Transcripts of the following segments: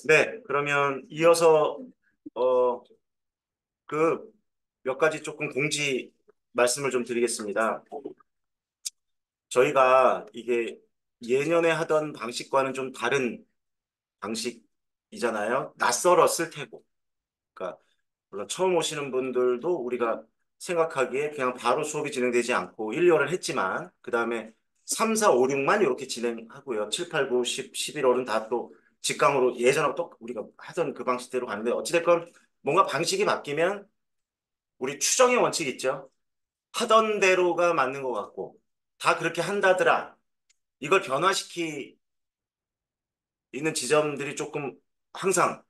네, 그러면 이어서 어, 그 몇 가지 조금 공지 말씀을 좀 드리겠습니다. 저희가 이게 예년에 하던 방식과는 좀 다른 방식이잖아요. 낯설었을 테고. 그러니까 물론 처음 오시는 분들도 우리가 생각하기에 그냥 바로 수업이 진행되지 않고 1, 2월을 했지만 그 다음에 3, 4, 5, 6만 이렇게 진행하고요. 7, 8, 9, 10, 11월은 다 또 직강으로 예전하고 또 우리가 하던 그 방식대로 가는데 어찌됐건 뭔가 방식이 바뀌면 우리 추정의 원칙 있죠. 하던 대로가 맞는 것 같고 다 그렇게 한다더라. 이걸 변화시키는 지점들이 조금 항상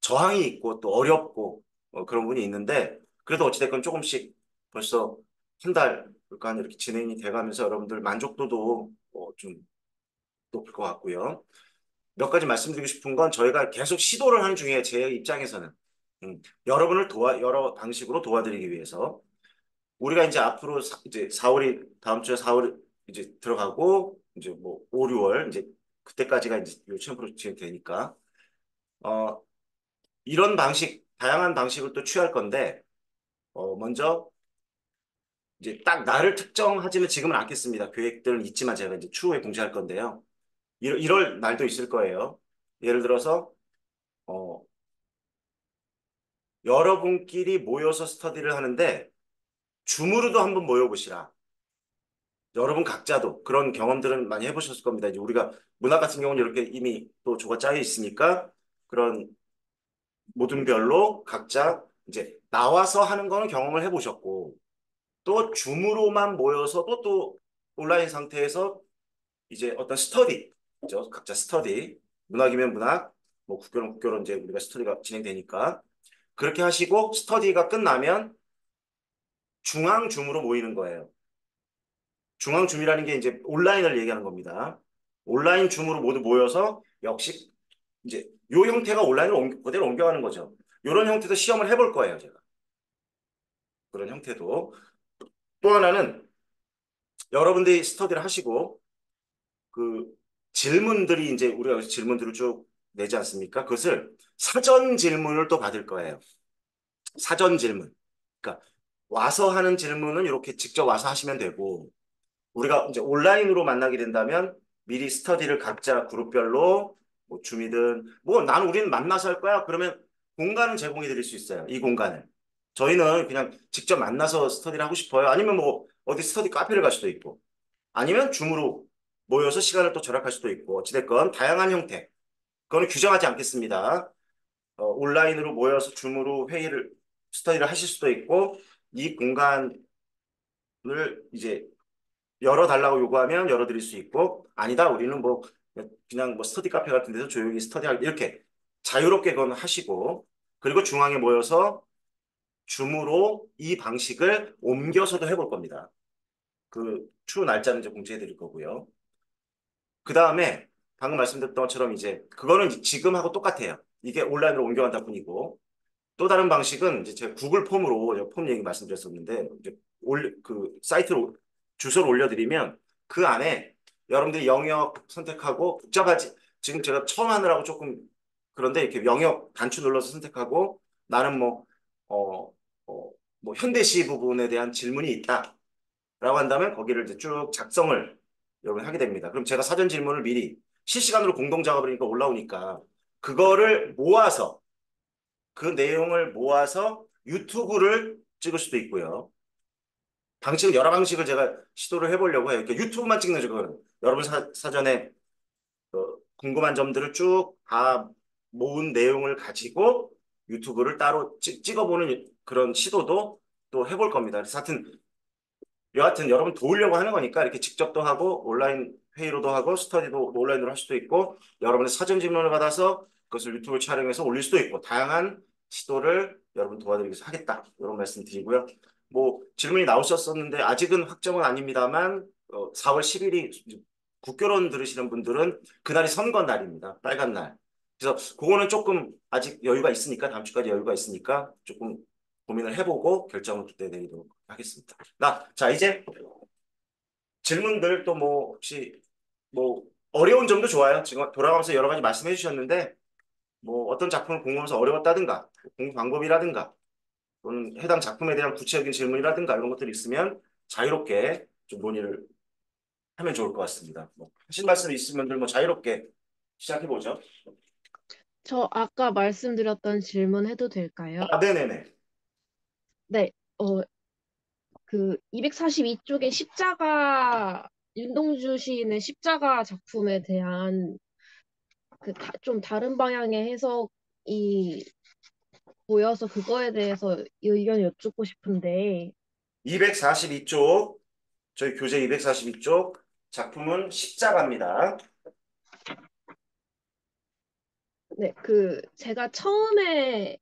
저항이 있고 또 어렵고 그런 부분이 있는데 그래도 어찌됐건 조금씩 벌써 한 달간 이렇게 진행이 돼가면서 여러분들 만족도도 좀 높을 것 같고요. 몇 가지 말씀드리고 싶은 건 저희가 계속 시도를 하는 중에 제 입장에서는 여러분을 여러 방식으로 도와드리기 위해서 우리가 이제 앞으로 이제 4월이 다음 주에 4월 이제 들어가고 이제 뭐 5, 6월 이제 그때까지가 이제 요 체험 프로젝트 진행되니까 어 이런 방식 다양한 방식을 또 취할 건데 먼저 이제 딱 나를 특정하지는 지금은 않겠습니다. 계획들은 있지만 제가 이제 추후에 공지할 건데요. 이럴 날도 있을 거예요. 예를 들어서 어 여러분끼리 모여서 스터디를 하는데 줌으로도 한번 모여보시라. 여러분 각자도 그런 경험들은 많이 해보셨을 겁니다. 이제 우리가 문학 같은 경우는 이렇게 이미 또 조가 짜여 있으니까 그런 모든 별로 각자 이제 나와서 하는 거는 경험을 해보셨고 또 줌으로만 모여서도 또 온라인 상태에서 이제 어떤 스터디, 그죠? 각자 스터디, 문학이면 문학, 뭐 국교는 국교로 이제 우리가 스터디가 진행되니까 그렇게 하시고 스터디가 끝나면 중앙 줌으로 모이는 거예요. 중앙 줌이라는 게 이제 온라인을 얘기하는 겁니다. 온라인 줌으로 모두 모여서 역시 이제 요 형태가 온라인으로 그대로 옮겨가는 거죠. 이런 형태도 시험을 해볼 거예요, 제가. 그런 형태도. 또 하나는 여러분들이 스터디를 하시고 그 질문들이 이제 우리가 여기서 질문들을 쭉 내지 않습니까? 그것을 사전 질문을 또 받을 거예요. 사전 질문. 그러니까 와서 하는 질문은 이렇게 직접 와서 하시면 되고 우리가 이제 온라인으로 만나게 된다면 미리 스터디를 각자 그룹별로 뭐 줌이든 뭐 나는 우리는 만나서 할 거야. 그러면 공간은 제공해 드릴 수 있어요. 이 공간을. 저희는 그냥 직접 만나서 스터디를 하고 싶어요. 아니면 뭐 어디 스터디 카페를 갈 수도 있고 아니면 줌으로 모여서 시간을 또 절약할 수도 있고 어찌됐건 다양한 형태. 그거는 규정하지 않겠습니다. 온라인으로 모여서 줌으로 회의를 스터디를 하실 수도 있고 이 공간을 이제 열어달라고 요구하면 열어드릴 수 있고 아니다 우리는 뭐 그냥 뭐 스터디 카페 같은 데서 조용히 스터디할 이렇게 자유롭게 그건 하시고 그리고 중앙에 모여서 줌으로 이 방식을 옮겨서도 해볼 겁니다. 그 추후 날짜는 이제 공지해 드릴 거고요. 그 다음에 방금 말씀드렸던 것처럼 이제 그거는 이제 지금하고 똑같아요. 이게 온라인으로 옮겨간다 뿐이고 또 다른 방식은 이제 제가 구글 폼으로 폼 얘기 말씀드렸었는데 이제 그 사이트로 주소를 올려드리면 그 안에 여러분들이 영역 선택하고 복잡하지 지금 제가 처음 하느라고 조금 그런데 이렇게 영역 단추 눌러서 선택하고 나는 어, 어, 뭐 현대시 부분에 대한 질문이 있다라고 한다면 거기를 이제 쭉 작성을 여러분 하게 됩니다. 그럼 제가 사전 질문을 미리 실시간으로 공동 작업을 하니까 올라오니까 그거를 모아서 그 내용을 모아서 유튜브를 찍을 수도 있고요. 방식은 여러 방식을 제가 시도를 해보려고 해요. 그러니까 유튜브만 찍는 거예요. 여러분 사전에 궁금한 점들을 쭉 다 모은 내용을 가지고 유튜브를 따로 찍어보는 그런 시도도 또 해볼 겁니다. 그래서 여하튼 여러분 도우려고 하는 거니까 이렇게 직접도 하고 온라인 회의로도 하고 스터디도 온라인으로 할 수도 있고 여러분의 사전 질문을 받아서 그것을 유튜브 촬영해서 올릴 수도 있고 다양한 시도를 여러분 도와드리기 위해서 하겠다 이런 말씀 드리고요. 뭐 질문이 나오셨었는데 아직은 확정은 아닙니다만 4월 10일이 국교론 들으시는 분들은 그날이 선거 날입니다. 빨간 날. 그래서 그거는 조금 아직 여유가 있으니까 다음 주까지 여유가 있으니까 조금 고민을 해보고 결정을 그때 내리도록 하겠습니다. 자, 이제 질문들 또 뭐 혹시 뭐 어려운 점도 좋아요. 지금 돌아가면서 여러 가지 말씀해 주셨는데 뭐 어떤 작품을 공부하면서 어려웠다든가 공부 방법이라든가 또는 해당 작품에 대한 구체적인 질문이라든가 이런 것들이 있으면 자유롭게 좀 논의를 하면 좋을 것 같습니다. 뭐 하실 말씀 있으면 뭐 자유롭게 시작해 보죠. 저 아까 말씀드렸던 질문 해도 될까요? 아, 네네네. 네, 그 242쪽의 십자가, 윤동주 시인의 십자가 작품에 대한 좀 다른 방향의 해석이 보여서 그거에 대해서 의견 여쭙고 싶은데, 242쪽 저희 교재 242쪽 작품은 십자가입니다. 네, 제가 처음에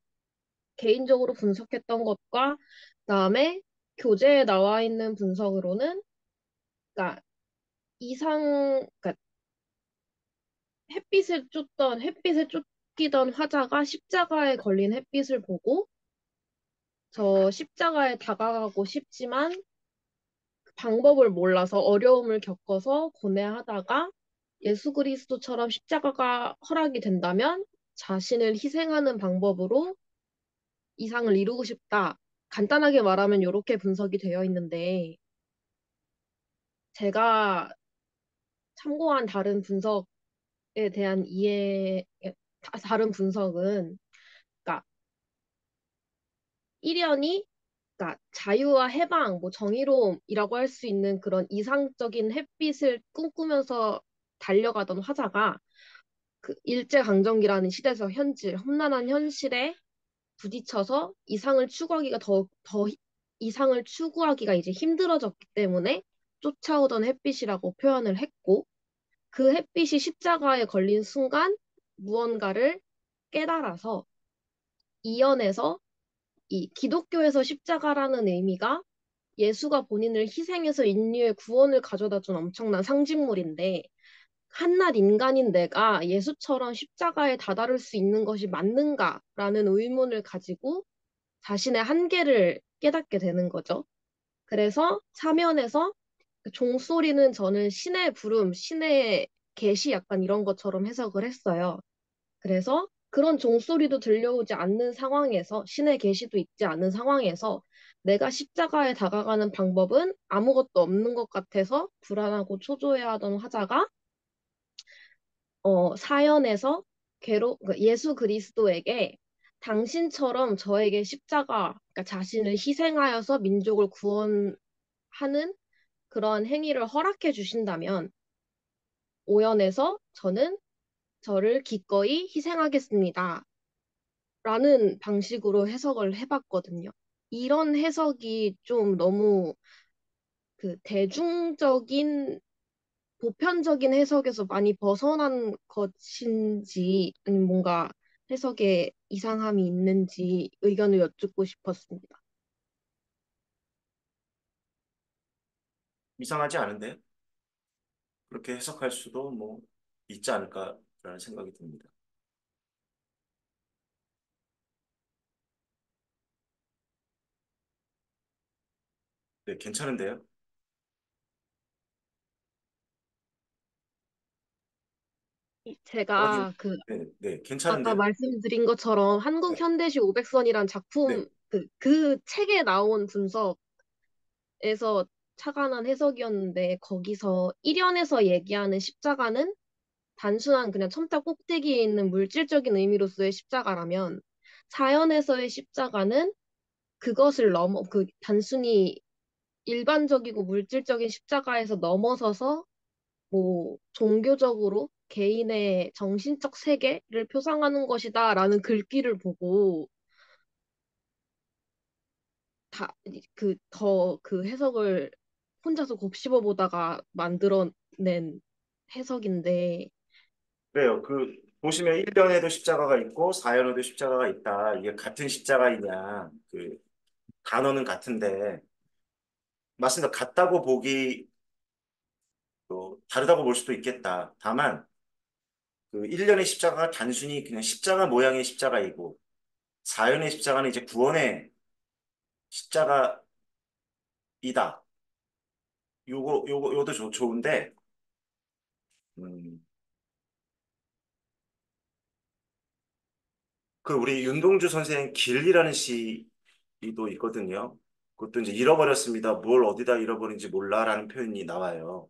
개인적으로 분석했던 것과 그다음에 교재에 나와 있는 분석으로는, 그러니까 그러니까 햇빛에 쫓기던 화자가 십자가에 걸린 햇빛을 보고 저 십자가에 다가가고 싶지만 그 방법을 몰라서 어려움을 겪어서 고뇌하다가 예수 그리스도처럼 십자가가 허락이 된다면 자신을 희생하는 방법으로 이상을 이루고 싶다. 간단하게 말하면 이렇게 분석이 되어 있는데 제가 참고한 대한 다른 분석은 그러니까 일연이 그러니까 자유와 해방, 뭐 정의로움이라고 할 수 있는 그런 이상적인 햇빛을 꿈꾸면서 달려가던 화자가 그 일제강점기라는 시대에서 험난한 현실에 부딪혀서 이상을 추구하기가 이제 힘들어졌기 때문에 쫓아오던 햇빛이라고 표현을 했고 그 햇빛이 십자가에 걸린 순간 무언가를 깨달아서 이연에서 이 기독교에서 십자가라는 의미가 예수가 본인을 희생해서 인류의 구원을 가져다 준 엄청난 상징물인데 한낱 인간인 내가 예수처럼 십자가에 다다를 수 있는 것이 맞는가라는 의문을 가지고 자신의 한계를 깨닫게 되는 거죠. 그래서 사면에서 그 종소리는 저는 신의 부름, 신의 계시 약간 이런 것처럼 해석을 했어요. 그래서 그런 종소리도 들려오지 않는 상황에서 신의 계시도 있지 않은 상황에서 내가 십자가에 다가가는 방법은 아무것도 없는 것 같아서 불안하고 초조해하던 화자가 사연에서 예수 그리스도에게 당신처럼 저에게 그러니까 자신을 희생하여서 민족을 구원하는 그런 행위를 허락해 주신다면 오연에서 저는 저를 기꺼이 희생하겠습니다. 라는 방식으로 해석을 해봤거든요. 이런 해석이 좀 너무 대중적인, 보편적인 해석에서 많이 벗어난 것인지, 아니면 뭔가 해석에 이상함이 있는지 의견을 여쭙고 싶었습니다. 이상하지 않은데 그렇게 해석할 수도 뭐 있지 않을까라는 생각이 듭니다. 네, 괜찮은데요? 어디, 제가 네, 네, 아까 괜찮은데요? 말씀드린 것처럼 한국 네, 현대시 500선이란 네. 작품, 그 책에 나온 분석에서 착안한 해석이었는데, 거기서 1연에서 얘기하는 십자가는 단순한 그냥 첨자 꼭대기에 있는 물질적인 의미로서의 십자가라면, 4연에서의 십자가는 그것을 단순히 일반적이고 물질적인 십자가에서 넘어서서 뭐 종교적으로 개인의 정신적 세계를 표상하는 것이다라는 글귀를 보고 그 해석을 혼자서 곱씹어 보다가 만들어낸 해석인데, 그래요. 보시면 1년에도 십자가가 있고 4년에도 십자가가 있다. 이게 같은 십자가이냐. 단어는 같은데, 맞습니다. 같다고 보기, 또 다르다고 볼 수도 있겠다. 다만, 1년의 십자가가 단순히 그냥 십자가 모양의 십자가이고, 4년의 십자가는 이제 구원의 십자가이다. 요것도 좋은데, 음. 그 우리 윤동주 선생 길이라는 시도 있거든요. 그것도 이제 잃어버렸습니다. 뭘 어디다 잃어버린지 몰라라는 표현이 나와요.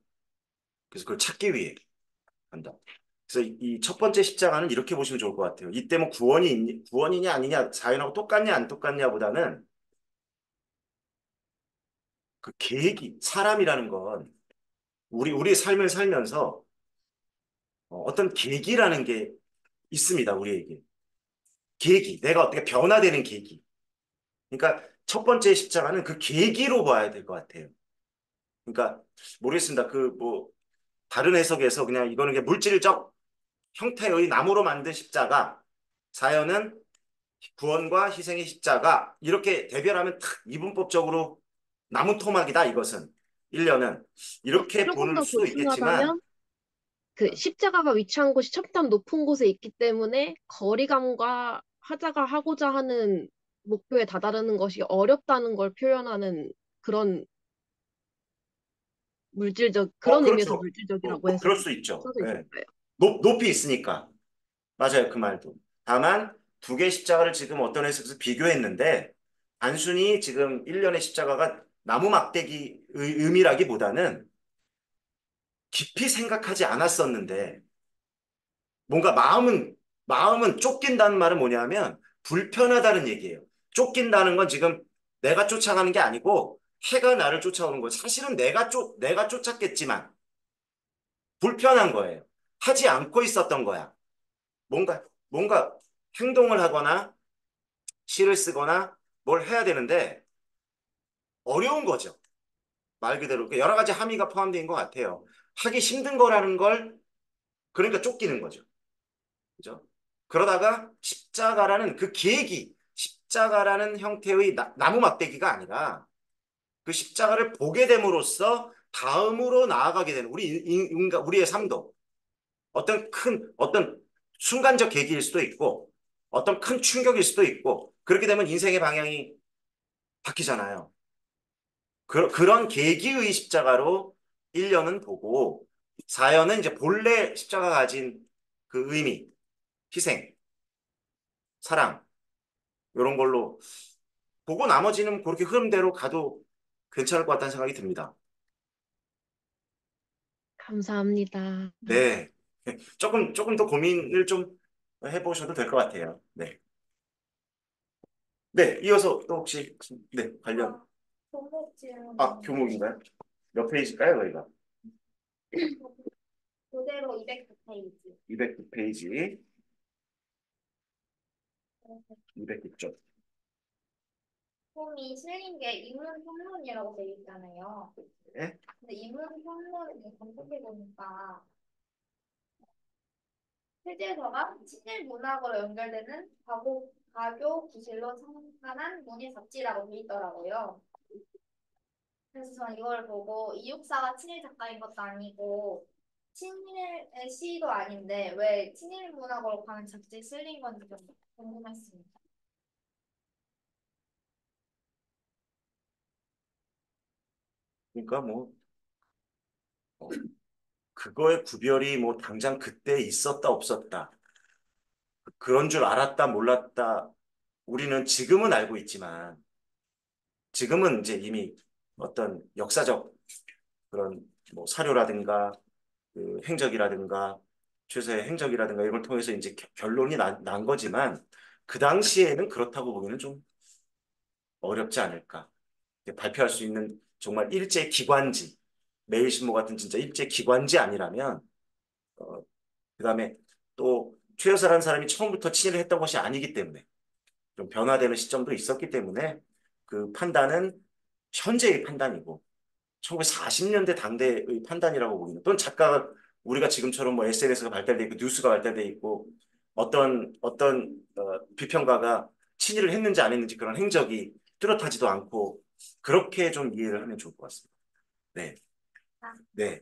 그래서 그걸 찾기 위해 한다. 그래서 이 첫 번째 십자가는 이렇게 보시면 좋을 것 같아요. 이때 뭐 구원이냐 아니냐, 자연하고 똑같냐 안 똑같냐보다는 그 계기, 사람이라는 건 우리 삶을 살면서 어떤 계기라는 게 있습니다. 우리에게. 계기, 내가 어떻게 변화되는 계기. 그러니까 첫 번째 십자가는 그 계기로 봐야 될 것 같아요. 그러니까 모르겠습니다. 그 뭐 다른 해석에서 그냥 이거는 그냥 물질적 형태의 나무로 만든 십자가, 자연은 구원과 희생의 십자가 이렇게 대별하면 탁 이분법적으로 나무 토막이다 이것은 1년은 근데 이렇게 조금 볼 더 수도 있겠지만 볼심하다면 그 십자가가 위치한 곳이 첨단 높은 곳에 있기 때문에 거리감과 하자가 하고자 하는 목표에 다다르는 것이 어렵다는 걸 표현하는 그런 그런 의미에서 그렇죠. 물질적이라고 그럴 해석이 수 있죠. 써져 예. 있었어요. 높이 있으니까 맞아요 그 말도. 다만 두 개의 십자가를 지금 어떤 해석에서 비교했는데 단순히 지금 1년의 십자가가 나무 막대기 의미라기보다는 깊이 생각하지 않았었는데 뭔가 마음은 쫓긴다는 말은 뭐냐면 불편하다는 얘기예요. 쫓긴다는 건 지금 내가 쫓아가는 게 아니고 해가 나를 쫓아오는 거예요. 사실은 내가 쫓았겠지만 불편한 거예요. 하지 않고 있었던 거야. 뭔가 행동을 하거나 시를 쓰거나 뭘 해야 되는데 어려운 거죠. 말 그대로 여러 가지 함의가 포함되어 있는 것 같아요. 하기 힘든 거라는 걸 그러니까 쫓기는 거죠. 그죠? 그러다가 십자가라는 그 계기, 십자가라는 형태의 나무 막대기가 아니라 그 십자가를 보게 됨으로써 다음으로 나아가게 되는 우리의 삶도 어떤 순간적 계기일 수도 있고 어떤 큰 충격일 수도 있고 그렇게 되면 인생의 방향이 바뀌잖아요. 그런 계기의 십자가로 1년은 보고 4년은 이제 본래 십자가가 가진 그 의미, 희생, 사랑 이런 걸로 보고 나머지는 그렇게 흐름대로 가도 괜찮을 것 같다는 생각이 듭니다. 감사합니다. 네. 조금 더 고민을 좀 해보셔도 될 것 같아요. 네. 네. 이어서 또 혹시, 네, 관련, 교목 질문 교목인가요? 몇 페이지일까요, 저희가? 그대로 209페이지. 209페이지, 209쪽. 폼이 실린 게 인문 평론이라고 되어 있잖아요. 네. 근데 인문 평론을 검색해 보니까 세제서가 친일 문학으로 연결되는 가교 구실로 창간한 문예 잡지라고 되어 있더라고요. 그래서 저는 이걸 보고 이육사가 친일 작가인 것도 아니고 친일의 시도 아닌데 왜 친일 문학으로 가는 잡지에 실린 건지 좀 궁금했습니다. 그러니까 뭐, 어, 그거의 구별이 뭐 당장 그때 있었다, 없었다. 그런 줄 알았다, 몰랐다. 우리는 지금은 알고 있지만, 지금은 이제 이미 어떤 역사적 그런 뭐 사료라든가 그 행적이라든가 최소의 행적이라든가 이걸 통해서 이제 결론이 난 거지만 그 당시에는 그렇다고 보기는 좀 어렵지 않을까. 발표할 수 있는 정말 일제 기관지, 매일신모 같은 진짜 일제 기관지 아니라면 그다음에 또 최여사라는 사람이 처음부터 친일을 했던 것이 아니기 때문에 좀 변화되는 시점도 있었기 때문에 그 판단은 현재의 판단이고 1940년대 당대의 판단이라고 보기는 또는 작가가 우리가 지금처럼 뭐 SNS가 발달돼 있고 뉴스가 발달돼 있고 어떤 비평가가 친일을 했는지 안 했는지 그런 행적이 뚜렷하지도 않고 그렇게 좀 이해를 하면 좋을 것 같습니다. 네, 아, 네,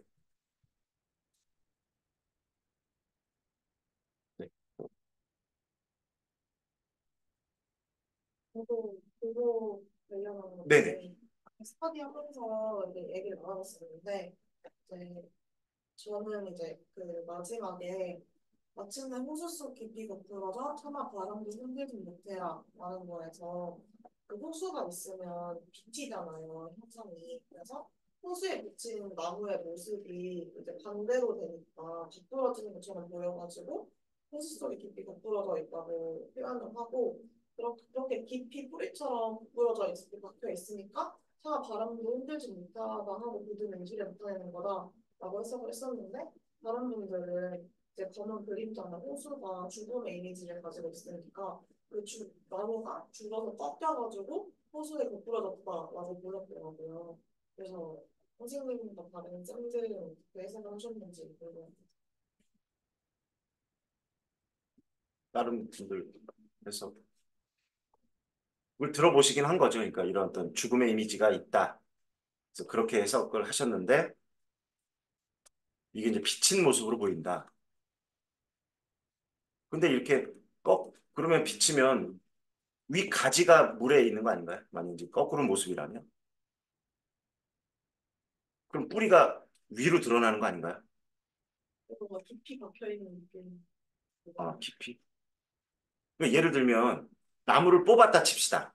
네, 저도 관련한 네네. 건데 스터디 하면서 이제 얘기를 나눠봤었는데 이제 저는 이제 그 마지막에 마침내 호수 속 깊이 고꾸러져 차마 바람도 흔들지 못해라 라는 거에서 그 호수가 있으면 비치잖아요, 형상이. 그래서 호수에 비치는 나무의 모습이 이제 반대로 되니까 비뚤어지는 것처럼 보여가지고 호수 속에 깊이 고꾸러져 있다고 표현을 하고, 그렇게 깊이 뿌리처럼 고꾸러져 박혀 있으니까 차마 바람도 흔들지 못하다 하고 모든 의지를 나타내는 거다라고 해석을 했었는데, 다른 분들은 이제 검은 그림자나 호수가 죽음의 이미지를 가지고 있으니까 나무가 죽어서 꺾여가지고 호수에 고꾸라졌다라고 보였더라고요. 그래서 선생님과 다른 쌤들은 어떻게 해석을 하셨는지 궁금해요. 다른 분들 그래서 그걸 들어보시긴 한 거죠. 그러니까 이런 어떤 죽음의 이미지가 있다. 그래서 그렇게 해석을 하셨는데 이게 이제 비친 모습으로 보인다. 근데 이렇게 그러면 비치면 위 가지가 물에 있는 거 아닌가요? 만약 이제 거꾸로 모습이라면 그럼 뿌리가 위로 드러나는 거 아닌가요? 뭔가 깊이 박혀 있는 느낌. 아, 깊이. 그러니까 예를 들면 나무를 뽑았다 칩시다.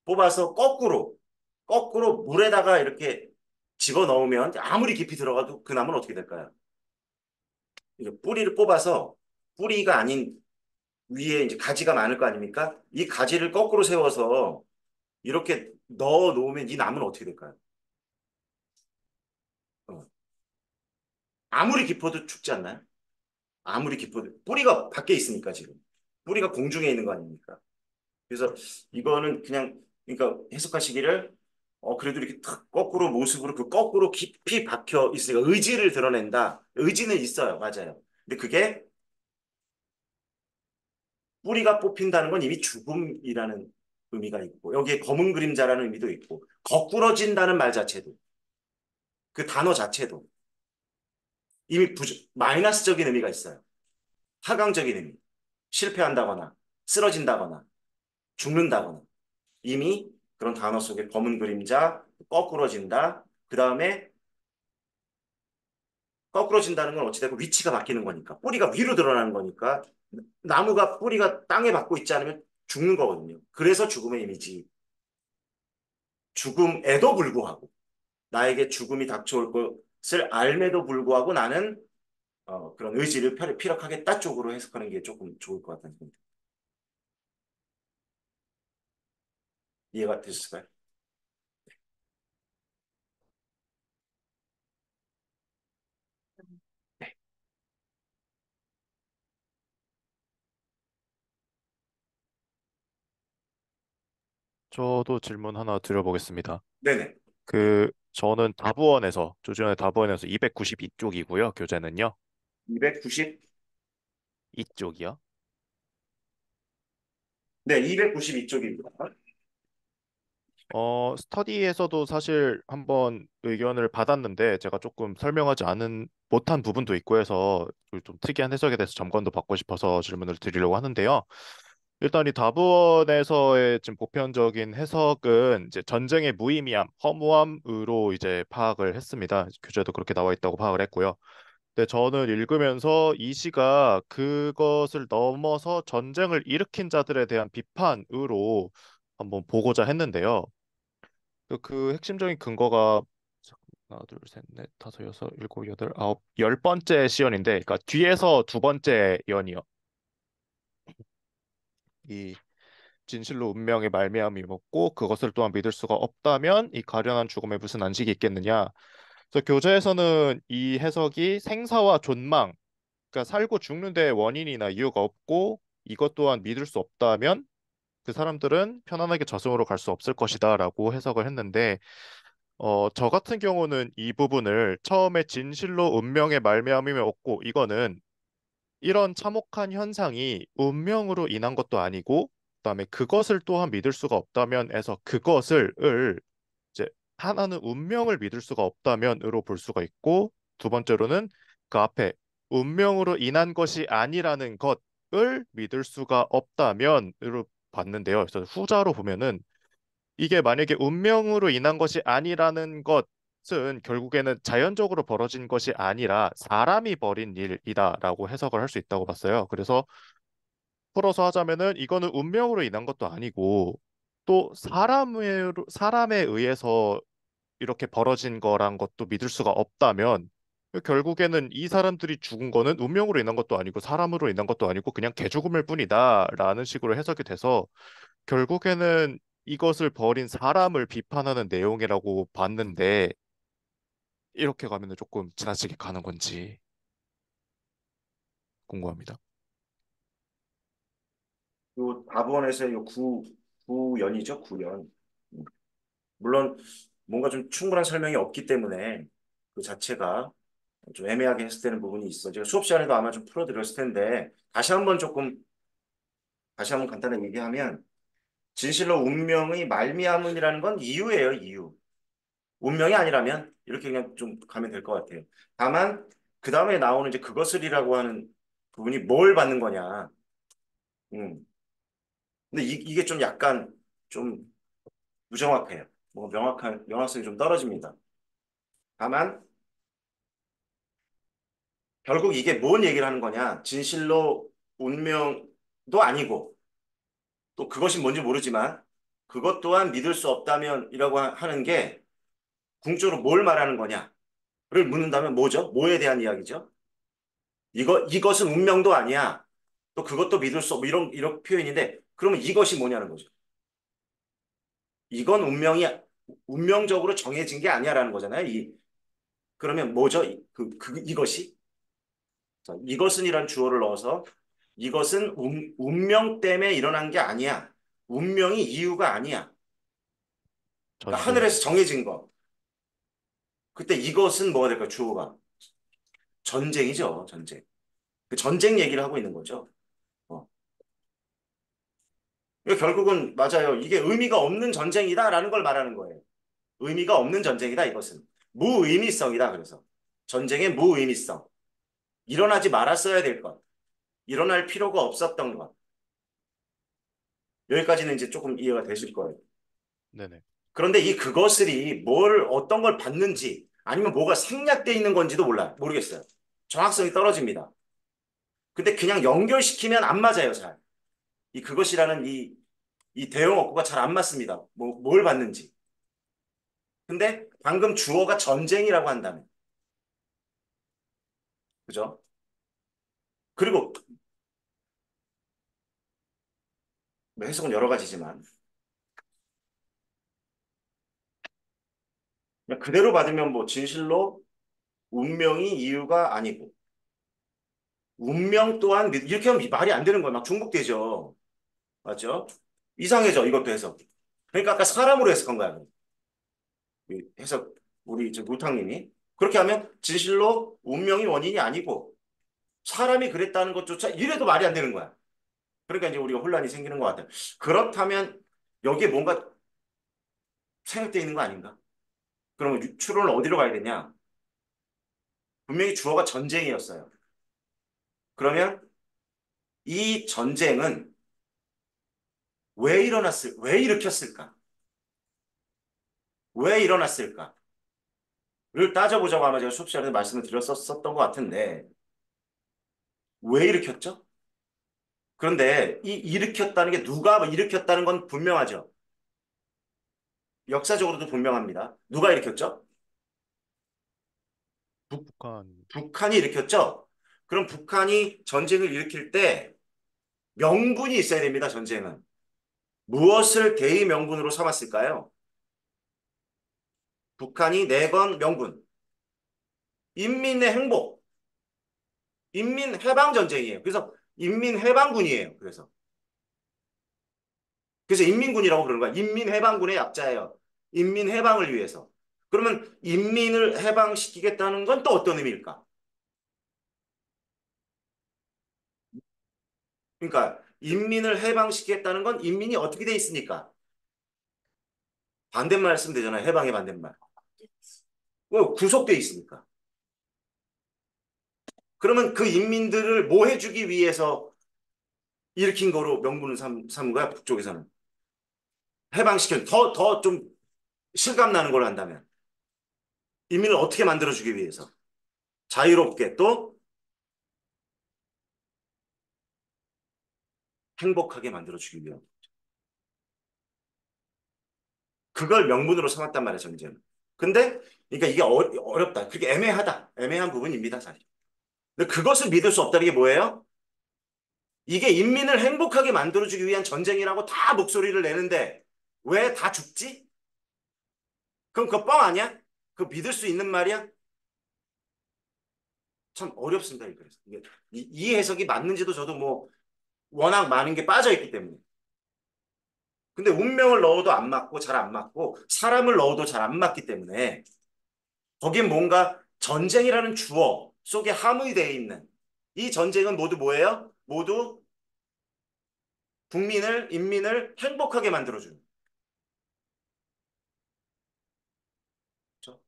뽑아서 거꾸로 물에다가 이렇게 집어넣으면 아무리 깊이 들어가도 그 나무는 어떻게 될까요? 이제 뿌리를 뽑아서 뿌리가 아닌 위에 이제 가지가 많을 거 아닙니까? 이 가지를 거꾸로 세워서 이렇게 넣어 놓으면 이 나무는 어떻게 될까요? 어. 아무리 깊어도 죽지 않나요? 아무리 깊어도 뿌리가 밖에 있으니까 지금 뿌리가 공중에 있는 거 아닙니까? 그래서 이거는 그냥 그러니까 해석하시기를 그래도 이렇게 탁 거꾸로 모습으로 그 거꾸로 깊이 박혀 있으니까 의지를 드러낸다. 의지는 있어요. 맞아요. 근데 그게 뿌리가 뽑힌다는 건 이미 죽음이라는 의미가 있고 여기에 검은 그림자라는 의미도 있고 거꾸러진다는 말 자체도 그 단어 자체도 이미 마이너스적인 의미가 있어요. 하강적인 의미. 실패한다거나 쓰러진다거나 죽는다거나 이미 그런 단어 속에 검은 그림자, 거꾸러진다. 그 다음에 거꾸러진다는 건 어찌됐건 위치가 바뀌는 거니까 뿌리가 위로 드러나는 거니까 나무가 뿌리가 땅에 박고 있지 않으면 죽는 거거든요. 그래서 죽음의 이미지. 죽음에도 불구하고 나에게 죽음이 닥쳐올 것을 알매도 불구하고 나는 그런 의지를 피력하겠다 쪽으로 해석하는 게 조금 좋을 것 같다는 생각이 듭니다. 이해가 되셨을까요? 네. 저도 질문 하나 드려보겠습니다. 네네. 저는 조지현의 다부원에서 292쪽이고요. 교재는요. 290, 이쪽이요. 네, 292쪽입니다. 스터디에서도 사실 한번 의견을 받았는데 제가 조금 설명하지 못한 부분도 있고 해서 좀 특이한 해석에 대해서 점검도 받고 싶어서 질문을 드리려고 하는데요. 일단 이 다부원에서의 지금 보편적인 해석은 이제 전쟁의 무의미함, 허무함으로 이제 파악을 했습니다. 교재도 그렇게 나와 있다고 파악을 했고요. 근데 저는 읽으면서 이 시가 그것을 넘어서 전쟁을 일으킨 자들에 대한 비판으로 한번 보고자 했는데요. 그 핵심적인 근거가 하나, 둘, 셋, 넷, 다섯, 여섯, 일곱, 여덟, 아홉, 열 번째 시연인데, 그러니까 뒤에서 두 번째 연이요. 이 진실로 운명의 말미암이 없고 그것을 또한 믿을 수가 없다면 이 가련한 죽음에 무슨 안식이 있겠느냐. 그래서 교재에서는 이 해석이 생사와 존망, 그러니까 살고 죽는 데 원인이나 이유가 없고 이것 또한 믿을 수 없다면 그 사람들은 편안하게 저승으로 갈 수 없을 것이다라고 해석을 했는데 저 같은 경우는 이 부분을 처음에 진실로 운명의 말미암음이 없고 이거는 이런 참혹한 현상이 운명으로 인한 것도 아니고 그다음에 그것을 또한 믿을 수가 없다면에서 그것을 이제 하나는 운명을 믿을 수가 없다면으로 볼 수가 있고 두 번째로는 그 앞에 운명으로 인한 것이 아니라는 것을 믿을 수가 없다면으로 봤는데요. 그래서 후자로 보면은 이게 만약에 운명으로 인한 것이 아니라는 것은 결국에는 자연적으로 벌어진 것이 아니라 사람이 벌인 일이다라고 해석을 할 수 있다고 봤어요. 그래서 풀어서 하자면은 이거는 운명으로 인한 것도 아니고 또 사람에 의해서 이렇게 벌어진 거란 것도 믿을 수가 없다면 결국에는 이 사람들이 죽은 거는 운명으로 인한 것도 아니고 사람으로 인한 것도 아니고 그냥 개죽음일 뿐이다라는 식으로 해석이 돼서 결국에는 이것을 벌인 사람을 비판하는 내용이라고 봤는데 이렇게 가면은 조금 지나치게 가는 건지 궁금합니다. 요 답원에서 요 구연이죠, 구연. 물론 뭔가 좀 충분한 설명이 없기 때문에 그 자체가 좀 애매하게 해석되는 부분이 있어. 제가 수업 시간에도 아마 좀 풀어드렸을 텐데 다시 한번 간단하게 얘기하면 진실로 운명의 말미암음이라는 건 이유예요, 이유. 운명이 아니라면 이렇게 그냥 좀 가면 될 것 같아요. 다만 그 다음에 나오는 이제 그것을이라고 하는 부분이 뭘 받는 거냐. 음. 근데 이게 좀 약간 좀 무정확해요. 뭐 명확성이 좀 떨어집니다. 다만 결국 이게 뭔 얘기를 하는 거냐? 진실로 운명도 아니고 또 그것이 뭔지 모르지만 그것 또한 믿을 수 없다면이라고 하는 게 궁극적으로 뭘 말하는 거냐를 묻는다면 뭐죠? 뭐에 대한 이야기죠? 이것은 운명도 아니야. 또 그것도 믿을 수 없고 이런 표현인데 그러면 이것이 뭐냐는 거죠. 이건 운명적으로 정해진 게 아니야라는 거잖아요. 그러면 뭐죠? 이것이? 자, 이것은이란 주어를 넣어서 이것은 운명 때문에 일어난 게 아니야. 운명이 이유가 아니야. 그러니까 하늘에서 전쟁. 정해진 거. 그때 이것은 뭐가 될까요? 주어가. 전쟁이죠. 전쟁. 그 전쟁 얘기를 하고 있는 거죠. 어. 이거 결국은 맞아요. 이게 의미가 없는 전쟁이다라는 걸 말하는 거예요. 의미가 없는 전쟁이다 이것은. 무의미성이다 그래서. 전쟁의 무의미성. 일어나지 말았어야 될 것. 일어날 필요가 없었던 것. 여기까지는 이제 조금 이해가 되실 거예요. 네네. 그런데 이 그것을이 어떤 걸 받는지 아니면 뭐가 생략돼 있는 건지도 모르겠어요. 정확성이 떨어집니다. 근데 그냥 연결시키면 안 맞아요, 잘. 그것이라는 이 대용 어구가 잘 안 맞습니다. 뭘 받는지. 근데 방금 주어가 전쟁이라고 한다면. 그죠? 그리고 뭐 해석은 여러 가지지만 그냥 그대로 받으면 뭐 진실로 운명이 이유가 아니고 운명 또한 이렇게 하면 말이 안 되는 거예요. 막 중복되죠. 맞죠? 이상해져 이것도 해석. 그러니까 아까 사람으로 해석한 거야. 해석 우리 이제 물탕님이 그렇게 하면 진실로 운명이 원인이 아니고 사람이 그랬다는 것조차 이래도 말이 안 되는 거야. 그러니까 이제 우리가 혼란이 생기는 것 같아요. 그렇다면 여기에 뭔가 생각되어 있는 거 아닌가? 그러면 추론을 어디로 가야 되냐? 분명히 주어가 전쟁이었어요. 그러면 이 전쟁은 왜 일으켰을까? 왜 일어났을까? 를 따져보자고 아마 제가 수업 시간에 말씀을 드렸었던 것 같은데 왜 일으켰죠? 그런데 이 일으켰다는 게 누가 일으켰다는 건 분명하죠. 역사적으로도 분명합니다. 누가 일으켰죠? 북한. 북한이 일으켰죠? 그럼 북한이 전쟁을 일으킬 때 명분이 있어야 됩니다. 전쟁은. 무엇을 대의 명분으로 삼았을까요? 북한이 내건 명분. 인민의 행복. 인민해방전쟁이에요. 그래서 인민해방군이에요. 그래서 인민군이라고 그러는 거야. 인민해방군의 약자예요. 인민해방을 위해서. 그러면 인민을 해방시키겠다는 건 또 어떤 의미일까? 그러니까 인민을 해방시키겠다는 건 인민이 어떻게 돼 있습니까? 반대말 쓰면 되잖아요. 해방의 반대말. 구속돼 있으니까. 그러면 그 인민들을 뭐 해주기 위해서 일으킨 거로 명분을 삼은 거야, 북쪽에서는. 더 좀 실감 나는 걸로 한다면. 인민을 어떻게 만들어주기 위해서? 자유롭게 또 행복하게 만들어주기 위해. 그걸 명분으로 삼았단 말이에요, 전제는. 근데, 그러니까 이게 어렵다. 그게 애매하다. 애매한 부분입니다, 사실. 근데 그것을 믿을 수 없다는 게 뭐예요? 이게 인민을 행복하게 만들어주기 위한 전쟁이라고 다 목소리를 내는데 왜 다 죽지? 그럼 그거 뻥 아니야? 그거 믿을 수 있는 말이야? 참 어렵습니다. 그래서 이 해석이 맞는지도 저도 뭐 워낙 많은 게 빠져 있기 때문에. 근데 운명을 넣어도 안 맞고 잘 안 맞고 사람을 넣어도 잘 안 맞기 때문에 거긴 뭔가 전쟁이라는 주어 속에 함의되어 있는 이 전쟁은 모두 뭐예요? 모두 국민을, 인민을 행복하게 만들어주는. 그렇죠?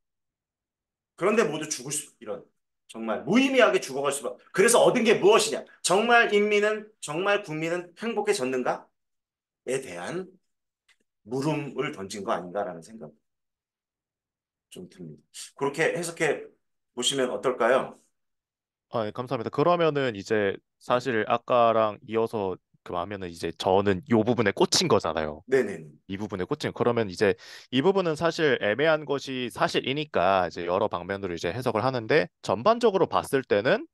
그런데 모두 이런 정말 무의미하게 죽어갈 수밖에. 그래서 얻은 게 무엇이냐? 정말 인민은 정말 국민은 행복해졌는가에 대한 물음을 던진 거 아닌가라는 생각 좀 듭니다. 그렇게 해석해 보시면 어떨까요? 아, 예, 감사합니다. 그러면은 이제 네. 사실 아까랑 이어서 그 하면은 이제 저는 요 부분에 꽂힌 거잖아요. 네네. 이 부분에 꽂힌 그러면 이제 이 부분은 사실 애매한 것이 사실이니까 이제 여러 방면으로 이제 해석을 하는데 전반적으로 봤을 때는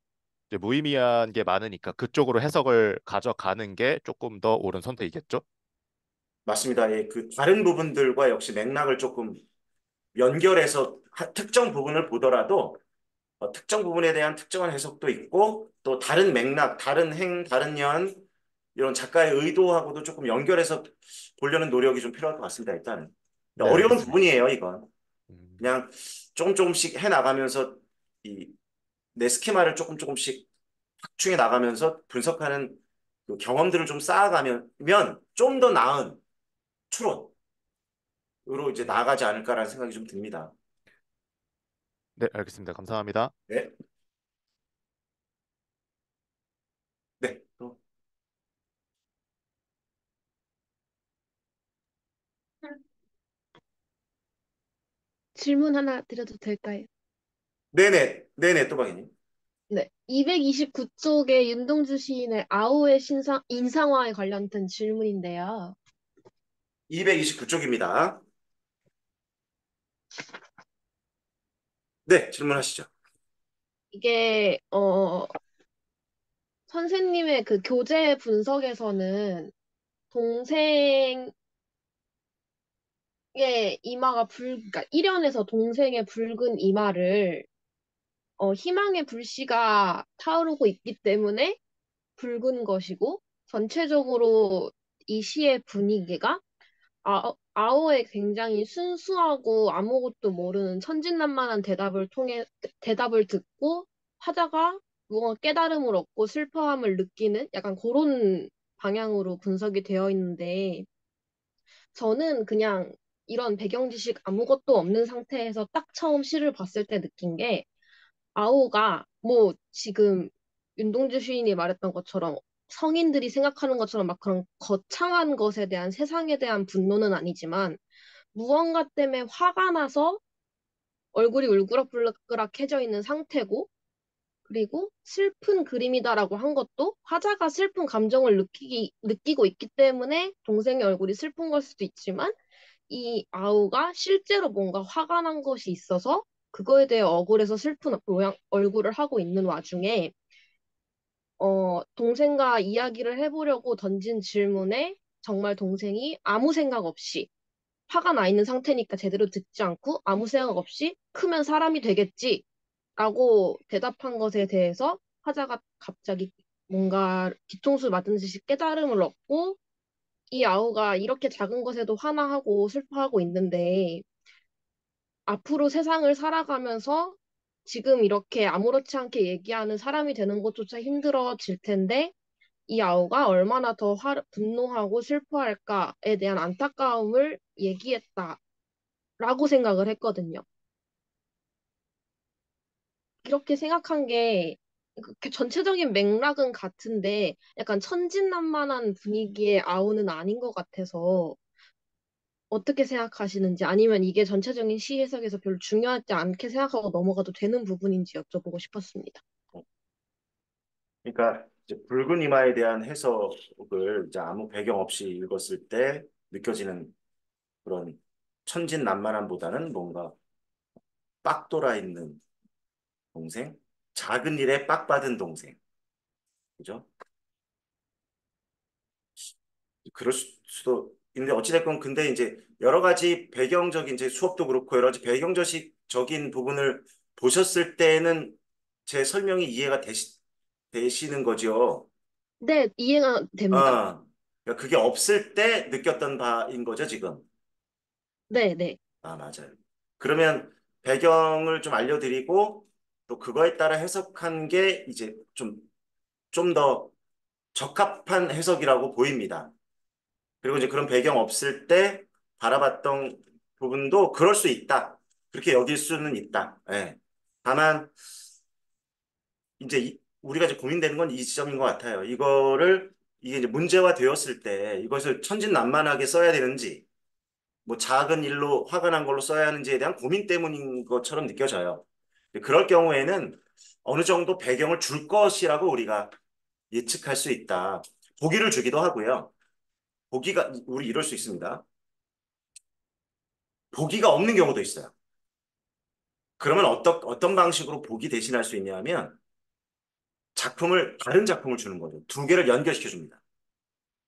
이제 무의미한 게 많으니까 그쪽으로 해석을 가져가는 게 조금 더 옳은 선택이겠죠? 맞습니다. 예, 그 다른 부분들과 역시 맥락을 조금 연결해서 특정 부분을 보더라도 특정 부분에 대한 특정한 해석도 있고 또 다른 맥락, 다른 다른 연 이런 작가의 의도하고도 조금 연결해서 보려는 노력이 좀 필요할 것 같습니다. 일단은 네, 어려운 알겠습니다. 부분이에요. 이건 음, 그냥 조금 조금씩 해 나가면서 이 내 스키마를 조금 조금씩 확충해 나가면서 분석하는 그 경험들을 좀 쌓아가면 좀 더 나은 추론으로 이제 나아가지 않을까라는 생각이 좀 듭니다. 네, 알겠습니다. 감사합니다. 네, 네. 질문 하나 드려도 될까요? 네네, 네네, 또박이님. 네. 229쪽의 윤동주 시인의 아우의 인상화에 관련된 질문인데요. 229쪽입니다. 네, 질문하시죠. 이게, 선생님의 그 교재 분석에서는 동생의 그러니까 1연에서 동생의 붉은 이마를, 희망의 불씨가 타오르고 있기 때문에 붉은 것이고, 전체적으로 이 시의 분위기가 아오의 굉장히 순수하고 아무것도 모르는 천진난만한 대답을 듣고 하다가 무언가 깨달음을 얻고 슬퍼함을 느끼는 약간 그런 방향으로 분석이 되어 있는데 저는 그냥 이런 배경 지식 아무것도 없는 상태에서 딱 처음 시를 봤을 때 느낀 게 아오가 뭐 지금 윤동주 시인이 말했던 것처럼 성인들이 생각하는 것처럼 막 그런 거창한 것에 대한 세상에 대한 분노는 아니지만 무언가 때문에 화가 나서 얼굴이 울그락불그락해져 있는 상태고 그리고 슬픈 그림이다라고 한 것도 화자가 슬픈 감정을 느끼고 있기 때문에 동생의 얼굴이 슬픈 걸 수도 있지만 이 아우가 실제로 뭔가 화가 난 것이 있어서 그거에 대해 억울해서 슬픈 얼굴을 하고 있는 와중에 동생과 이야기를 해보려고 던진 질문에 정말 동생이 아무 생각 없이 화가 나 있는 상태니까 제대로 듣지 않고 아무 생각 없이 크면 사람이 되겠지 라고 대답한 것에 대해서 화자가 갑자기 뭔가 뒤통수 맞은 듯이 깨달음을 얻고 이 아우가 이렇게 작은 것에도 화나하고 슬퍼하고 있는데 앞으로 세상을 살아가면서 지금 이렇게 아무렇지 않게 얘기하는 사람이 되는 것조차 힘들어질 텐데 이 아우가 얼마나 더 분노하고 슬퍼할까에 대한 안타까움을 얘기했다라고 생각을 했거든요. 이렇게 생각한 게 전체적인 맥락은 같은데 약간 천진난만한 분위기의 아우는 아닌 것 같아서 어떻게 생각하시는지 아니면 이게 전체적인 시 해석에서 별로 중요하지 않게 생각하고 넘어가도 되는 부분인지 여쭤보고 싶었습니다. 그러니까 이제 붉은 이마에 대한 해석을 이제 아무 배경 없이 읽었을 때 느껴지는 그런 천진난만함보다는 뭔가 빡 돌아 있는 동생, 작은 일에 빡 받은 동생, 그죠? 그럴 수도 있는데 어찌됐건 근데 이제 여러 가지 배경적인 이제 수업도 그렇고 여러 가지 배경적인 부분을 보셨을 때는 제 설명이 이해가 되시는 거죠. 네, 이해가 됩니다. 그러니까 그게 없을 때 느꼈던 바인 거죠, 지금. 네, 네. 아, 맞아요. 그러면 배경을 좀 알려드리고 또 그거에 따라 해석한 게 이제 좀 더 적합한 해석이라고 보입니다. 그리고 이제 그런 배경 없을 때 바라봤던 부분도 그럴 수 있다. 그렇게 여길 수는 있다. 예. 다만 이제 우리가 이제 고민되는 건 이 지점인 것 같아요. 이게 이제 문제화 되었을 때 이것을 천진난만하게 써야 되는지 뭐 작은 일로 화가 난 걸로 써야 하는지에 대한 고민 때문인 것처럼 느껴져요. 그럴 경우에는 어느 정도 배경을 줄 것이라고 우리가 예측할 수 있다. 보기를 주기도 하고요. 우리 이럴 수 있습니다. 보기가 없는 경우도 있어요. 그러면 어떤 방식으로 보기 대신할 수 있냐면 다른 작품을 주는 거죠. 두 개를 연결시켜 줍니다.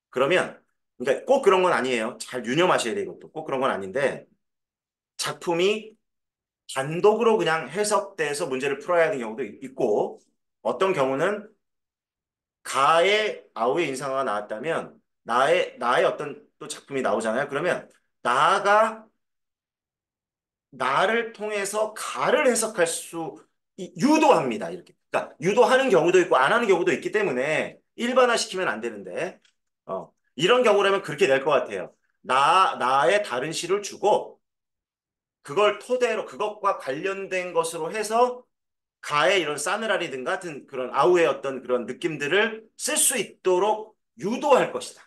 그러면, 그러니까 꼭 그런 건 아니에요. 잘 유념하셔야 돼요, 이것도. 꼭 그런 건 아닌데, 작품이 단독으로 그냥 해석돼서 문제를 풀어야 하는 경우도 있고, 어떤 경우는 가의 아우의 인상어가 나왔다면, 나의 어떤 또 작품이 나오잖아요. 그러면 나가 나를 통해서 가를 해석할 수 유도합니다. 이렇게. 그러니까 유도하는 경우도 있고 안 하는 경우도 있기 때문에 일반화시키면 안 되는데 이런 경우라면 그렇게 될 것 같아요. 나의 다른 시를 주고 그걸 토대로 그것과 관련된 것으로 해서 가의 이런 싸늘하리든가 같은 그런 아우의 어떤 그런 느낌들을 쓸 수 있도록 유도할 것이다.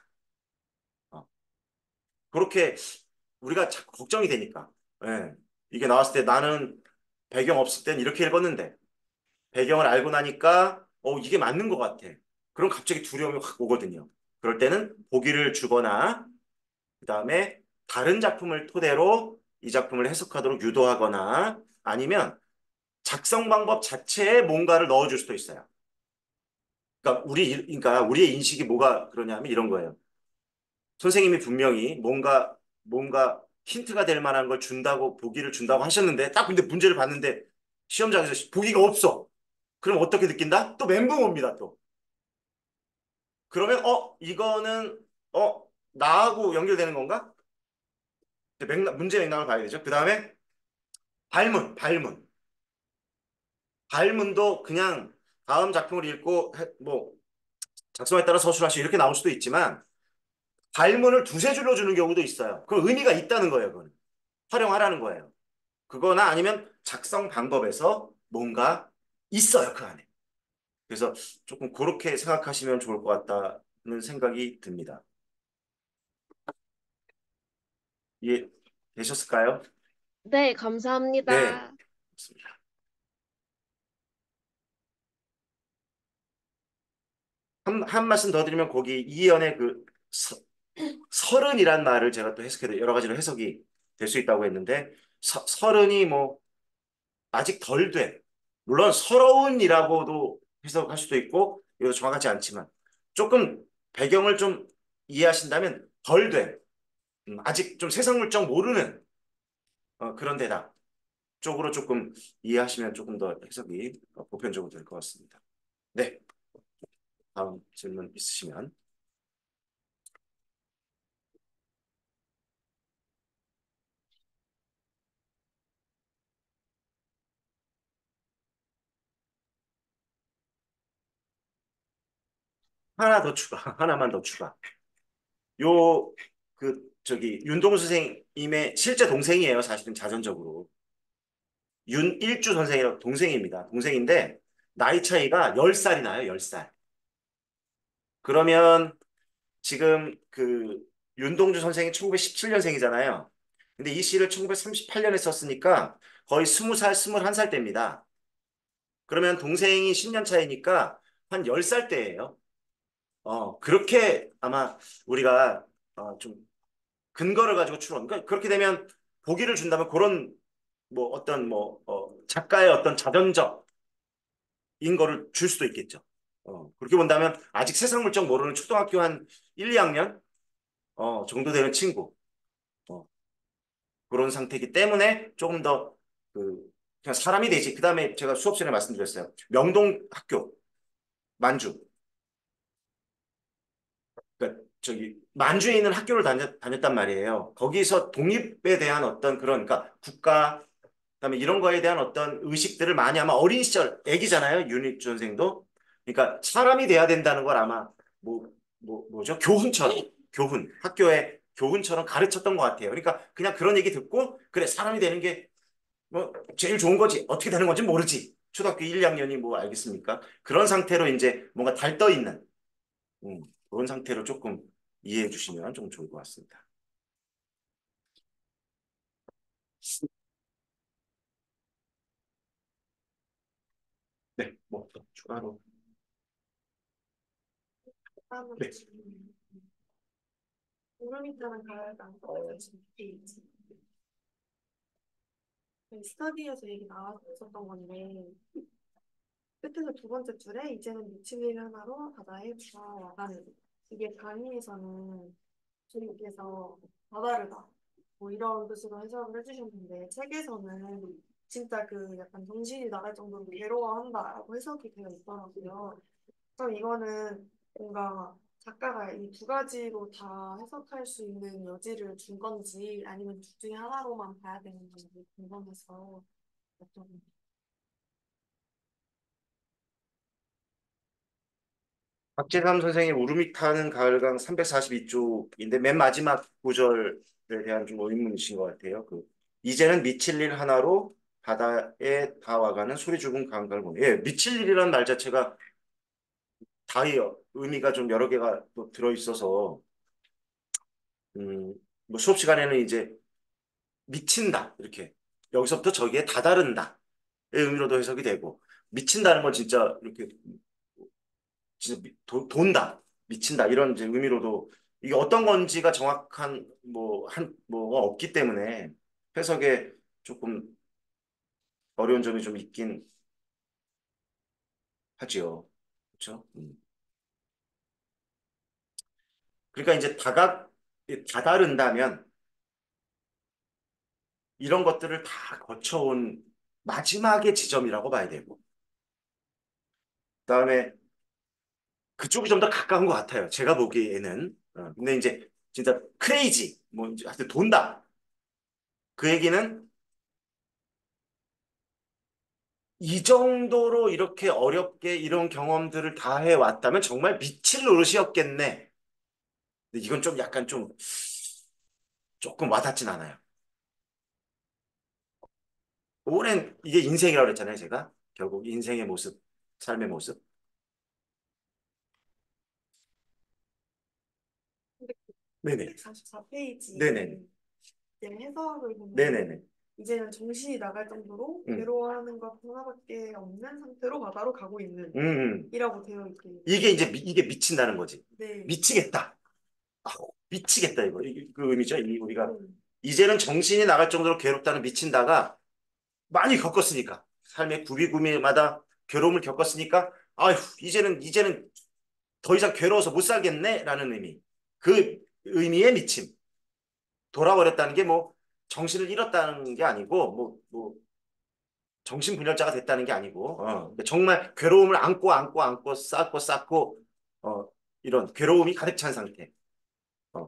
어, 그렇게 우리가 자꾸 걱정이 되니까. 예. 이게 나왔을 때 나는 배경 없을 땐 이렇게 읽었는데 배경을 알고 나니까 이게 맞는 것 같아. 그럼 갑자기 두려움이 확 오거든요. 그럴 때는 보기를 주거나 그다음에 다른 작품을 토대로 이 작품을 해석하도록 유도하거나 아니면 작성 방법 자체에 뭔가를 넣어줄 수도 있어요. 그러니까 우리의 인식이 뭐가 그러냐면 이런 거예요. 선생님이 분명히 뭔가 힌트가 될 만한 걸 보기를 준다고 하셨는데, 딱 근데 문제를 봤는데, 시험장에서 보기가 없어. 그럼 어떻게 느낀다? 또 멘붕 옵니다, 또. 그러면, 이거는, 나하고 연결되는 건가? 문제 맥락을 봐야 되죠. 그 다음에, 발문. 발문도 그냥 다음 작품을 읽고, 뭐, 작성에 따라 서술하시 이렇게 나올 수도 있지만, 발문을 두세 줄로 주는 경우도 있어요. 그 의미가 있다는 거예요, 그건. 활용하라는 거예요. 그거나 아니면 작성 방법에서 뭔가 있어요, 그 안에. 그래서 조금 그렇게 생각하시면 좋을 것 같다는 생각이 듭니다. 이해 되셨을까요? 네, 네. 감사합니다. 좋습니다. 한 말씀 더 드리면 거기 이연의 서른이란 말을 제가 또 해석해도 여러 가지로 해석이 될 수 있다고 했는데 서른이 뭐 아직 덜 돼. 물론 서러운이라고도 해석할 수도 있고 이것도 정확하지 않지만 조금 배경을 좀 이해하신다면 덜 돼. 아직 좀 세상 물정 모르는 그런 데다 쪽으로 조금 이해하시면 조금 더 해석이 보편적으로 될 것 같습니다. 네, 다음 질문 있으시면 하나 더 추가, 하나만 더 추가. 요 윤동수 선생님의 실제 동생이에요. 사실은 자전적으로 윤일주 선생이라고 동생입니다. 동생인데 나이 차이가 10살이 나요. 10살. 그러면 지금 윤동주 선생이 1917년생이잖아요. 근데 이 시를 1938년에 썼으니까 거의 20살, 21살 때입니다. 그러면 동생이 10년 차이니까 한 10살 때예요. 그렇게 아마 우리가 좀 근거를 가지고 추론. 그러니까 그렇게 되면 보기를 준다면 그런 뭐 어떤 뭐 작가의 어떤 자전적인 거를 줄 수도 있겠죠. 그렇게 본다면 아직 세상 물정 모르는 초등학교 한 1, 2학년 정도 되는 친구 그런 상태이기 때문에 조금 더 그냥 사람이 되지. 그다음에 제가 수업 시간에 말씀드렸어요. 명동 학교 만주. 그러니까 저기 만주에 있는 학교를 다녔단 말이에요. 거기서 독립에 대한 어떤 그런 그러니까 국가 그다음에 이런 거에 대한 어떤 의식들을 많이 아마 어린 시절 애기잖아요. 윤익주 선생도. 그러니까 사람이 돼야 된다는 걸 아마 뭐죠? 교훈 학교의 교훈처럼 가르쳤던 것 같아요. 그러니까 그냥 그런 얘기 듣고 그래 사람이 되는 게 뭐 제일 좋은 거지 어떻게 되는 건지 모르지. 초등학교 1, 2학년이 뭐 알겠습니까? 그런 상태로 이제 뭔가 달떠 있는 그런 상태로 조금 이해해 주시면 좀 좋을 것 같습니다. 네, 뭐 또 추가로. 다음은 네. 구름이 타는 가을강 페이지. 스터디에서 얘기 나왔었던 건데 끝에서 두 번째 줄에 이제는 미칠 일 하나로 바다에 와가는 이게 강의에서는 주님께서 바다르다 뭐 이런 뜻으로 해석을 해주셨는데 책에서는 진짜 그 약간 정신이 나갈 정도로 괴로워한다라고 해석이 되어 있더라고요. 그럼 이거는 뭔가 작가가 이 두 가지로 다 해석할 수 있는 여지를 준 건지 아니면 둘 중에 하나로만 봐야 되는 건지 궁금해서 여쭤봅니다. 박재삼 선생의 울음이 타는 가을강 342쪽인데 맨 마지막 구절에 대한 좀 의문이신 것 같아요. 이제는 미칠 일 하나로 바다에 다 와가는 소리 죽은 강가를 보네. 예, 미칠 일이라는 말 자체가 다이어 의미가 좀 여러 개가 또 들어있어서 뭐 수업 시간에는 이제 미친다 이렇게 여기서부터 저기에 다다른다의 의미로도 해석이 되고 미친다는 건 진짜 이렇게 진짜 돈다, 미친다 이런 이제 의미로도 이게 어떤 건지가 정확한 뭐가 없기 때문에 해석에 조금 어려운 점이 좀 있긴 하지요. 그렇죠? 그러니까 이제 다다른다면 이런 것들을 다 거쳐온 마지막의 지점이라고 봐야 되고 그다음에 그쪽이 좀 더 가까운 것 같아요. 제가 보기에는. 근데 이제 진짜 크레이지 뭐 이제 하여튼 돈다. 그 얘기는 이 정도로 이렇게 어렵게 이런 경험들을 다 해왔다면 정말 미칠 노릇이었겠네. 근데 이건 좀 약간 좀 조금 와닿진 않아요. 오랜 이게 인생이라고 그랬잖아요, 제가. 결국 인생의 모습, 삶의 모습. 네네. 144페이지 네네. 해석을 보면 네네네. 이제는 정신이 나갈 정도로 음. 괴로워하는 것 하나밖에 없는 상태로 바다로 가고 있는 음, 음. 이라고 되어 있게. 이게 이제 이게 미친다는 거지. 네. 미치겠다. 미치겠다 이거. 그 의미죠. 우리가 음. 이제는 정신이 나갈 정도로 괴롭다는 미친다가 많이 겪었으니까 삶의 구비구미마다 괴로움을 겪었으니까 아휴 이제는 더 이상 괴로워서 못 살겠네라는 의미. 그 의미의 미침. 돌아버렸다는 게 뭐 정신을 잃었다는 게 아니고 뭐 정신분열자가 됐다는 게 아니고 그러니까 정말 괴로움을 안고 쌓고 이런 괴로움이 가득 찬 상태.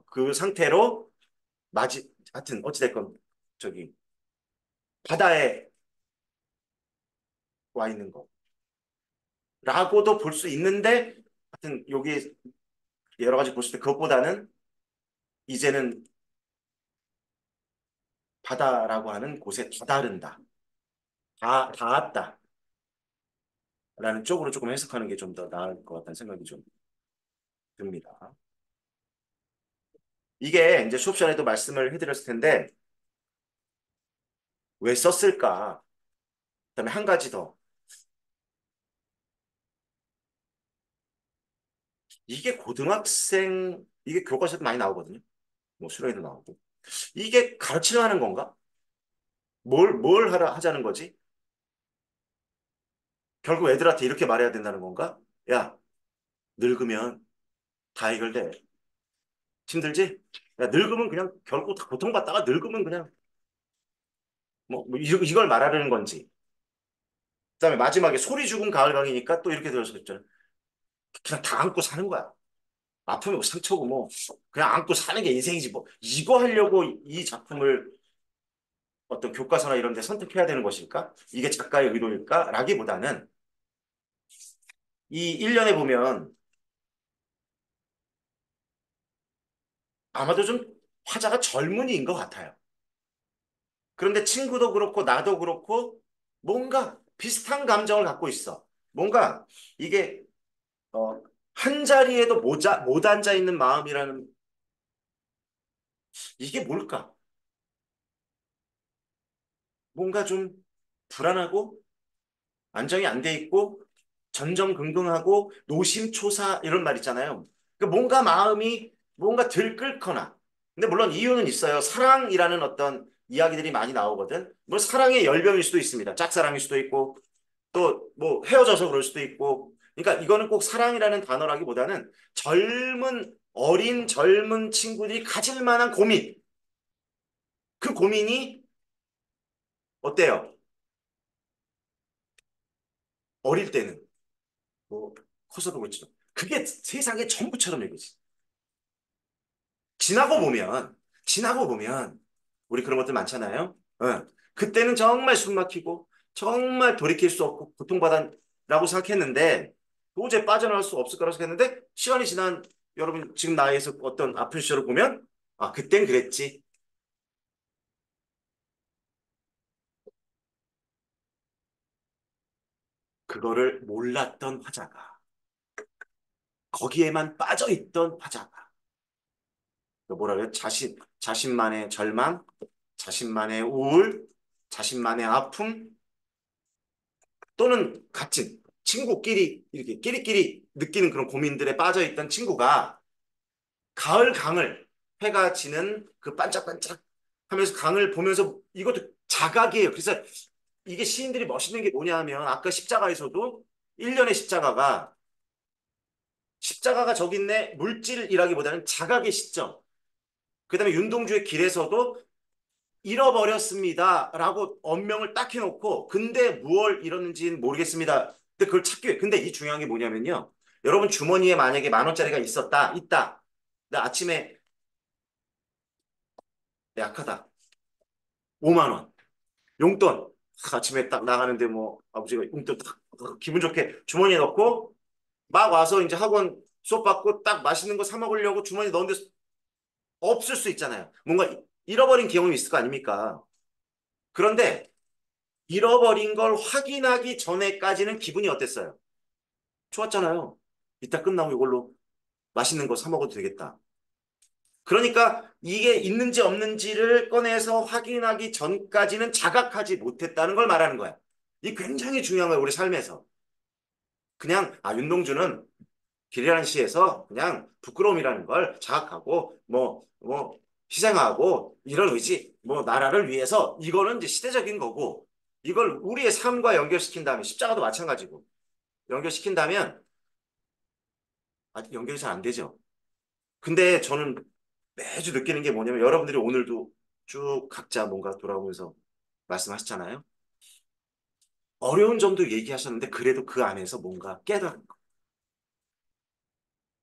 그 상태로 하여튼 어찌됐건 저기 바다에 와 있는 거라고도 볼 수 있는데 하여튼 여기 여러 가지 볼 수 있는데 그것보다는 이제는 바다라고 하는 곳에 다다른다. 다 닿았다. 라는 쪽으로 조금 해석하는 게 좀 더 나을 것 같다는 생각이 좀 듭니다. 이게 이제 수업 시간에도 말씀을 해드렸을 텐데 왜 썼을까? 그다음에 한 가지 더. 이게 고등학생 이게 교과서에도 많이 나오거든요. 뭐 수련회도 나오고. 이게 가르치려 하는 건가? 뭘 하라 하자는 거지? 결국 애들한테 이렇게 말해야 된다는 건가? 야, 늙으면 다 해결돼. 힘들지? 야, 늙으면 그냥 결국 다 고통받다가 늙으면 그냥 뭐 이걸 말하려는 건지. 그다음에 마지막에 소리 죽은 가을강이니까 또 이렇게 들어서 있잖아요. 그냥 다 안고 사는 거야. 아프면 뭐 상처고 뭐 그냥 안고 사는 게 인생이지 뭐 이거 하려고 이 작품을 어떤 교과서나 이런 데 선택해야 되는 것일까? 이게 작가의 의도일까? 라기보다는 이 1년에 보면 아마도 좀 화자가 젊은이인 것 같아요. 그런데 친구도 그렇고 나도 그렇고 뭔가 비슷한 감정을 갖고 있어. 뭔가 이게 한 자리에도 못 앉아 있는 마음이라는 이게 뭘까? 뭔가 좀 불안하고 안정이 안 돼 있고 전전긍긍하고 노심초사 이런 말 있잖아요. 뭔가 마음이 뭔가 들끓거나 근데 물론 이유는 있어요. 사랑이라는 어떤 이야기들이 많이 나오거든. 뭐 사랑의 열병일 수도 있습니다. 짝사랑일 수도 있고 또 뭐 헤어져서 그럴 수도 있고 그러니까 이거는 꼭 사랑이라는 단어라기보다는 어린 젊은 친구들이 가질 만한 고민 그 고민이 어때요? 어릴 때는 뭐 커서도 그렇지만 그게 세상의 전부처럼 여겨지. 지나고 보면 지나고 보면 우리 그런 것들 많잖아요. 그때는 정말 숨 막히고 정말 돌이킬 수 없고 고통받았라고 생각했는데 도저히 빠져나올 수 없을 거라고 생각했는데 시간이 지난 여러분 지금 나이에서 어떤 아픈 시절을 보면 아 그땐 그랬지. 그거를 몰랐던 화자가 거기에만 빠져있던 화자가 뭐라 그래요? 자신만의 절망, 자신만의 우울, 자신만의 아픔, 또는 같은 친구끼리 이렇게 끼리끼리 느끼는 그런 고민들에 빠져있던 친구가 가을 강을 해가 지는 그 반짝반짝 하면서 강을 보면서 이것도 자각이에요. 그래서 이게 시인들이 멋있는 게 뭐냐 하면 아까 십자가에서도 일련의 십자가가 저기 있네 물질이라기보다는 자각의 시점. 그다음에 윤동주의 길에서도 잃어버렸습니다. 라고 언명을 딱 해놓고 근데 무얼 잃었는지는 모르겠습니다. 근데 그걸 찾기 위해 근데 이 중요한 게 뭐냐면요. 여러분 주머니에 만약에 10,000원짜리가 있다. 근데 아침에 약하다. 5만 원. 용돈. 아침에 딱 나가는데 뭐 아버지가 용돈 딱 기분 좋게 주머니에 넣고 막 와서 이제 학원 수업 받고 딱 맛있는 거 사 먹으려고 주머니에 넣는데 없을 수 있잖아요. 뭔가 잃어버린 경험이 있을 거 아닙니까? 그런데 잃어버린 걸 확인하기 전에까지는 기분이 어땠어요? 좋았잖아요. 이따 끝나고 이걸로 맛있는 거 사 먹어도 되겠다. 그러니까 이게 있는지 없는지를 꺼내서 확인하기 전까지는 자각하지 못했다는 걸 말하는 거야. 이 굉장히 중요한 거예요, 우리 삶에서. 그냥, 윤동주는 길이라는 시에서 그냥 부끄러움이라는 걸 자각하고, 희생하고, 이런 의지, 나라를 위해서, 이거는 이제 시대적인 거고, 이걸 우리의 삶과 연결시킨다면, 십자가도 마찬가지고, 연결시킨다면, 아직 연결이 잘 안 되죠. 근데 저는 매주 느끼는 게 뭐냐면 여러분들이 오늘도 쭉 각자 뭔가 돌아오면서 말씀하셨잖아요. 어려운 점도 얘기하셨는데 그래도 그 안에서 뭔가 깨달은 거.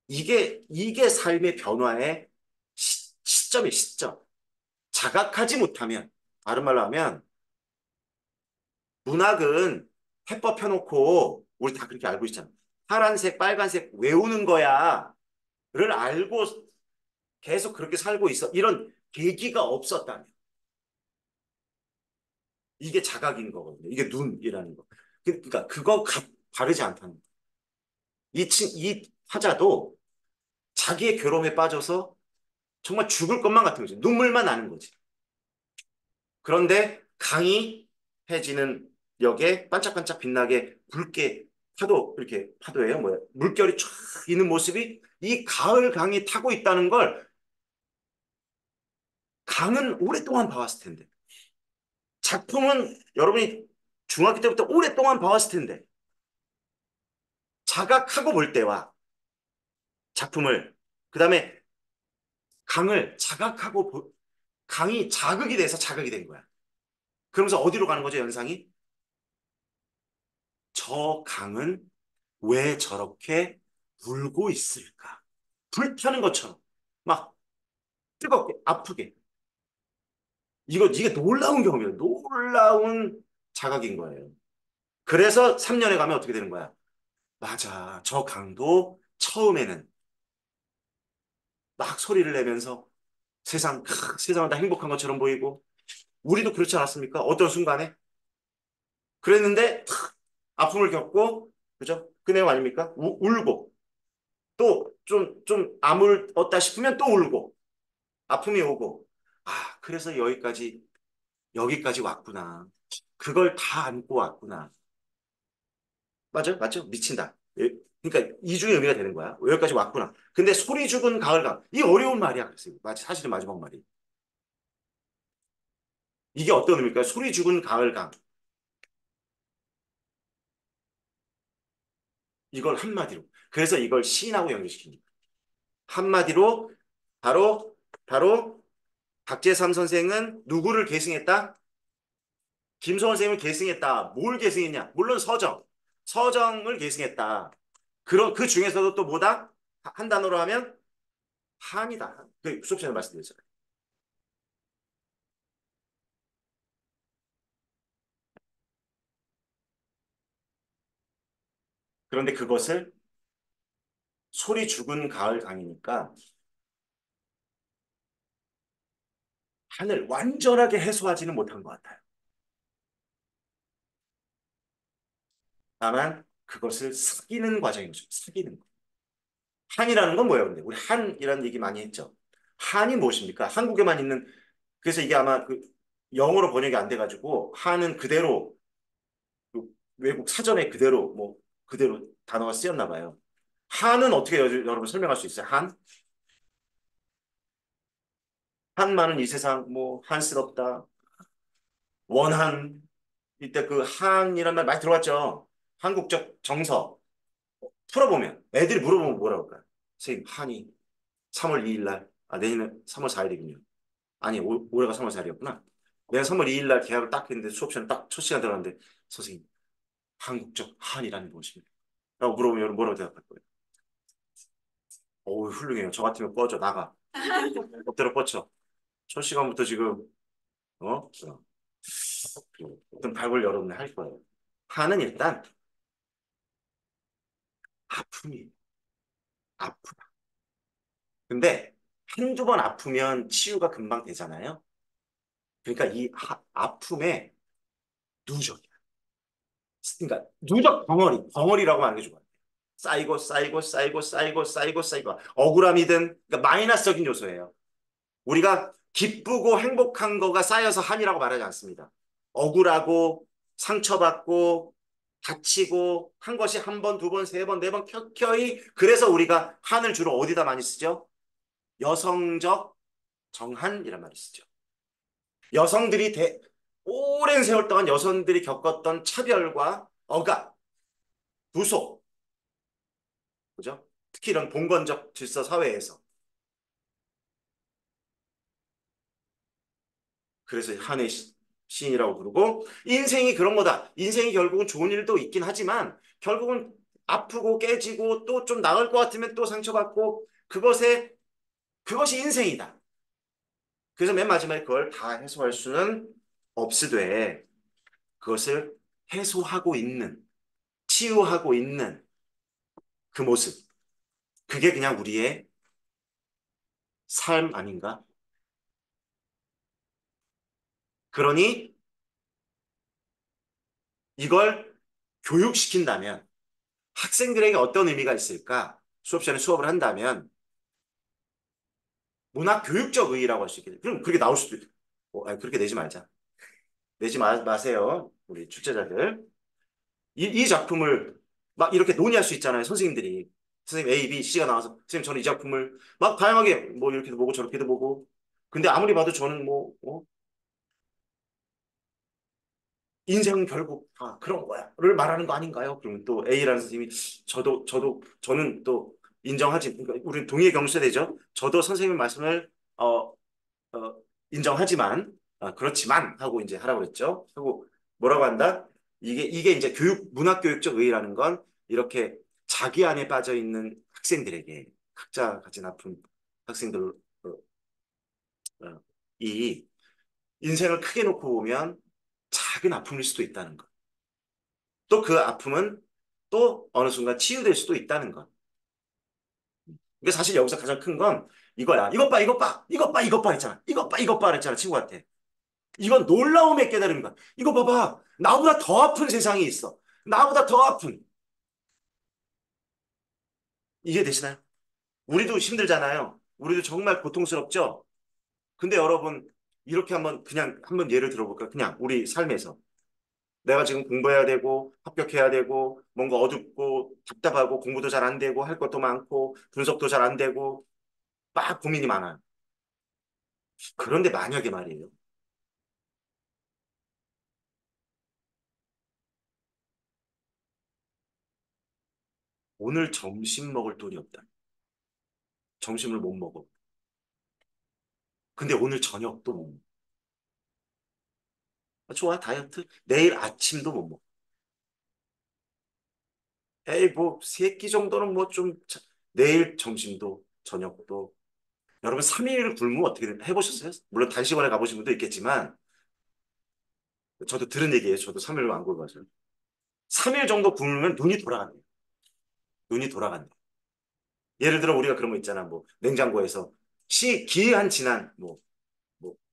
이게 삶의 변화의 시점의 시점. 자각하지 못하면 다른 말로 하면 문학은 해법 펴놓고 우리 다 그렇게 알고 있잖아요. 파란색, 빨간색 외우는 거야를 알고 계속 그렇게 살고 있어. 이런 계기가 없었다면 이게 자각인 거거든요. 이게 눈이라는 거. 그러니까 그거 다르지 않다는 거. 이 화자도 자기의 괴로움에 빠져서 정말 죽을 것만 같은 거지. 눈물만 나는 거지. 그런데 강이해지는 역에 반짝반짝 빛나게 붉게 파도, 이렇게 파도예요. 뭐야? 물결이 쫙 있는 모습이 이 가을 강이 타고 있다는 걸 강은 오랫동안 봐왔을 텐데. 작품은 여러분이 중학교 때부터 오랫동안 봐왔을 텐데. 자각하고 볼 때와 작품을, 그 다음에 강을 자각하고, 강이 자극이 돼서 자극이 된 거야. 그러면서 어디로 가는 거죠, 연상이? 저 강은 왜 저렇게 울고 있을까? 불타는 것처럼 막 뜨겁게 아프게 이게 놀라운 경험이에요. 놀라운 자각인 거예요. 그래서 3년에 가면 어떻게 되는 거야? 맞아. 저 강도 처음에는 막 소리를 내면서 세상은 다 행복한 것처럼 보이고 우리도 그렇지 않았습니까? 어떤 순간에 그랬는데 아픔을 겪고 그죠? 그 내용 아닙니까? 울고 또 좀 아물었다 싶으면 또 울고 아픔이 오고 그래서 여기까지 왔구나. 그걸 다 안고 왔구나. 맞죠? 맞죠? 미친다. 그러니까 이중의 의미가 되는 거야. 여기까지 왔구나. 근데 소리 죽은 가을강. 이 어려운 말이야. 그래서 사실은 마지막 말이. 이게 어떤 의미일까요? 소리 죽은 가을강. 이걸 한마디로. 그래서 이걸 시인하고 연결시킵니다. 한마디로 바로 바로 박재삼 선생은 누구를 계승했다? 김성원 선생님을 계승했다. 뭘 계승했냐? 물론 서정을 계승했다. 그 중에서도 또 뭐다? 한 단어로 하면 한이다. 그 수업 시간에 말씀드렸잖아요. 그런데 그것을 소리 죽은 가을 강이니까 한을 완전하게 해소하지는 못한 것 같아요. 다만 그것을 사귀는 과정이죠. 사귀는 거. 한이라는 건 뭐예요? 근데 우리 한이라는 얘기 많이 했죠. 한이 무엇입니까? 한국에만 있는 그래서 이게 아마 그 영어로 번역이 안 돼가지고 한은 그대로 그 외국 사전에 그대로 그대로 단어가 쓰였나 봐요. 한은 어떻게 여러분 설명할 수 있어요? 한만은 이 세상 한스럽다. 원한 이때 그 한이란 말 많이 들어봤죠. 한국적 정서 풀어보면 애들이 물어보면 뭐라고 할까요? 선생님 한이 3월 2일 날 내년에 3월 4일이군요. 아니 올해가 3월 4일이었구나. 내가 3월 2일 날 계약을 딱 했는데 수업 시간 딱 첫 시간 들어갔는데 선생님 한국적 한이란 무엇입니까? 라고 물어보면 여러분 뭐라고 대답할 거예요? 어우 훌륭해요. 저 같으면 꺼져 나가. 엎드려 뻗쳐. 첫 시간부터 지금 어떤 각을 여러분이 할 거예요. 한은 일단 아픔이에요. 아프다. 근데 한두 번 아프면 치유가 금방 되잖아요. 그러니까 이 아픔의 누적이야. 그러니까 누적 덩어리라고 하는 게 좋아요. 쌓이고 쌓이고 쌓이고 쌓이고 쌓이고 쌓이고 억울함이든 그러니까 마이너스적인 요소예요. 우리가 기쁘고 행복한 거가 쌓여서 한이라고 말하지 않습니다. 억울하고 상처받고 다치고 한 것이 한 번, 두 번, 세 번, 네 번 켜켜이 그래서 우리가 한을 주로 어디다 많이 쓰죠? 여성적 정한이란 말을 쓰죠. 여성들이 오랜 세월 동안 여성들이 겪었던 차별과 억압, 부속, 그죠? 특히 이런 봉건적 질서 사회에서 그래서 한의 시인이라고 부르고 인생이 그런 거다. 인생이 결국은 좋은 일도 있긴 하지만 결국은 아프고 깨지고 또 좀 나을 것 같으면 또 상처받고 그것이 인생이다. 그래서 맨 마지막에 그걸 다 해소할 수는 없으되 그것을 해소하고 있는 치유하고 있는 그 모습 그게 그냥 우리의 삶 아닌가? 그러니 이걸 교육시킨다면 학생들에게 어떤 의미가 있을까? 수업 시간에 수업을 한다면 문화교육적 의의라고 할 수 있겠죠. 그럼 그렇게 나올 수도 있고. 아니, 그렇게 내지 말자. 내지 마세요. 우리 출제자들. 이 작품을 막 이렇게 논의할 수 있잖아요. 선생님들이. 선생님 A, B, C가 나와서 선생님 저는 이 작품을 막 다양하게 뭐 이렇게도 보고 저렇게도 보고 근데 아무리 봐도 저는 뭐 인생은 결국 다 그런 거야를 말하는 거 아닌가요? 그러면 또 A라는 선생님이 저는 또 인정하지 그러니까 우리는 동의의 경수되죠. 저도 선생님 말씀을 인정하지만 그렇지만 하고 이제 하라고 그랬죠. 하고 뭐라고 한다? 이게 이제 문학교육적 의의라는 건 이렇게 자기 안에 빠져 있는 학생들에게 각자 가진 아픈 학생들 이 인생을 크게 놓고 보면 작은 아픔일 수도 있다는 것. 또 그 아픔은 또 어느 순간 치유될 수도 있다는 것. 이게 사실 여기서 가장 큰 건 이거야. 이것 봐, 이것 봐, 이것 봐, 이것 봐 했잖아. 이것 봐, 이것 봐 했잖아, 친구한테. 이건 놀라움의 깨달음인가. 이거 봐봐. 나보다 더 아픈 세상이 있어. 나보다 더 아픈. 이해되시나요? 우리도 힘들잖아요. 우리도 정말 고통스럽죠? 근데 여러분, 이렇게 한번 예를 들어볼까요? 그냥 우리 삶에서. 내가 지금 공부해야 되고, 합격해야 되고, 뭔가 어둡고, 답답하고, 공부도 잘 안 되고, 할 것도 많고, 분석도 잘 안 되고, 막 고민이 많아요. 그런데 만약에 말이에요. 오늘 점심 먹을 돈이 없다. 점심을 못 먹어. 근데 오늘 저녁도 못 먹어. 좋아, 다이어트. 내일 아침도 못 먹어. 에이, 뭐, 세 끼 정도는 뭐 좀, 내일 점심도, 저녁도. 여러분, 3일 굶으면 어떻게 해보셨어요? 물론 단식원에 가보신 분도 있겠지만, 저도 들은 얘기예요. 저도 3일 안 굶어서요. 3일 정도 굶으면 눈이 돌아간대요. 눈이 돌아간대요. 예를 들어, 우리가 그런 거 있잖아. 뭐, 냉장고에서, 기한 지난,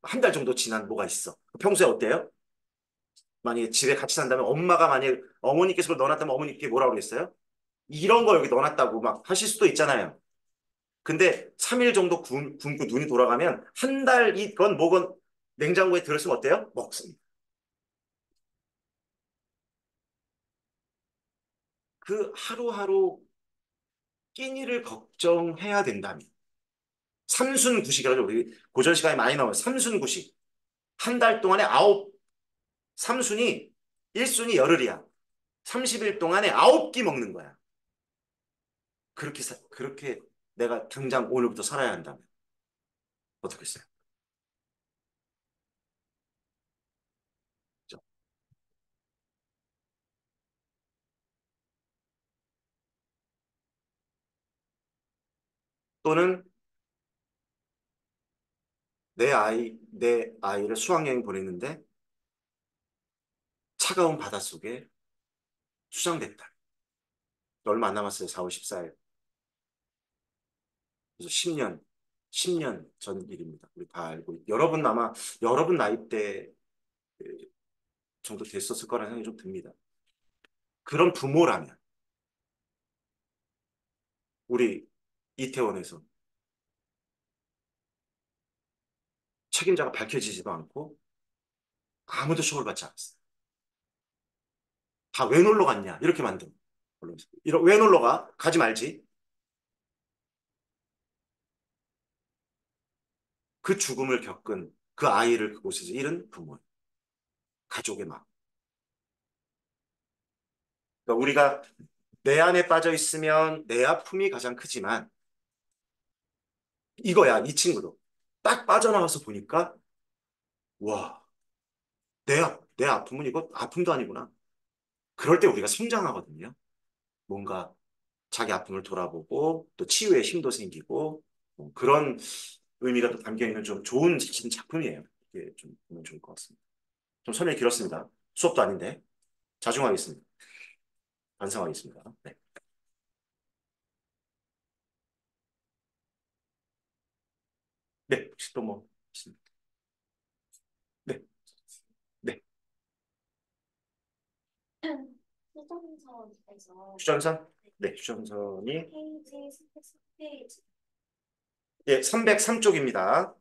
한 달 정도 지난 뭐가 있어. 평소에 어때요? 만약에 집에 같이 산다면 만약에 어머니께서 그걸 넣어놨다면 어머니께 뭐라고 그랬어요? 이런 거 여기 넣어놨다고 막 하실 수도 있잖아요. 근데 3일 정도 굶고 눈이 돌아가면 한 달 이건 뭐건 냉장고에 들었으면 어때요? 먹습니다. 그 하루하루 끼니를 걱정해야 된다면 삼순구식이라고 우리 고전 시간에 많이 나오는 삼순구식 한 달 동안에 삼순이 1순이 열흘이야. 30일 동안에 9끼 먹는 거야. 그렇게 내가 당장 오늘부터 살아야 한다면 어떻겠어요? 그죠? 또는 내 아이를 수학여행 보냈는데 차가운 바닷속에 수장됐다. 얼마 안 남았어요. 4월 14일. 그래서 10년 전 일입니다. 우리 다 알고. 여러분 나이대 정도 됐었을 거라는 생각이 좀 듭니다. 그런 부모라면, 우리 이태원에서 책임자가 밝혀지지도 않고 아무도 처벌받지 않았어요. 다 왜 놀러 갔냐? 이렇게 만든. 왜 놀러 가? 가지 말지. 그 죽음을 겪은 그 아이를 그곳에서 잃은 부모, 가족의 마음. 그러니까 우리가 내 안에 빠져 있으면 내 아픔이 가장 크지만 이거야, 이 친구도. 딱 빠져나와서 보니까 와, 내 아픔은 이거 아픔도 아니구나. 그럴 때 우리가 성장하거든요. 뭔가 자기 아픔을 돌아보고 또 치유의 힘도 생기고 그런 의미가 또 담겨 있는 좀 좋은 작품이에요. 이게 좀 보면 좋을 것 같습니다. 좀 설명이 길었습니다. 수업도 아닌데 자중하겠습니다. 반성하겠습니다. 네. 네, 혹시 또 뭐 있습니까? 네, 네. 수정선에서 휴전선? 네, 휴전선이 페이지 303페이지 예, 303쪽입니다.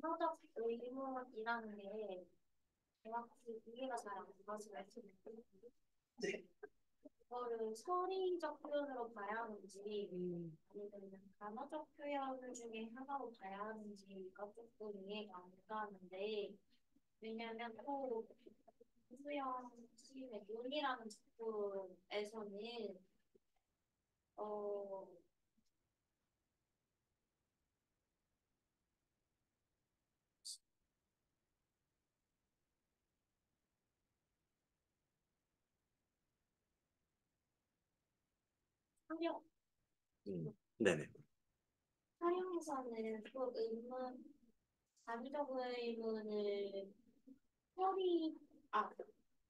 언어적 의문이라는 게 정확히 이해가 잘 안 가서 말씀드리는데 그거를 서리적 표현으로 봐야 하는지 아니면 단어적 표현 중에 하나로 봐야 하는지가 조금 이해가 안 가는데 왜냐면 또 김수영 시인의 눈이라는 작품에서는 어 사령 네네. 사령에서는 또 의문 자기적 의문을 서리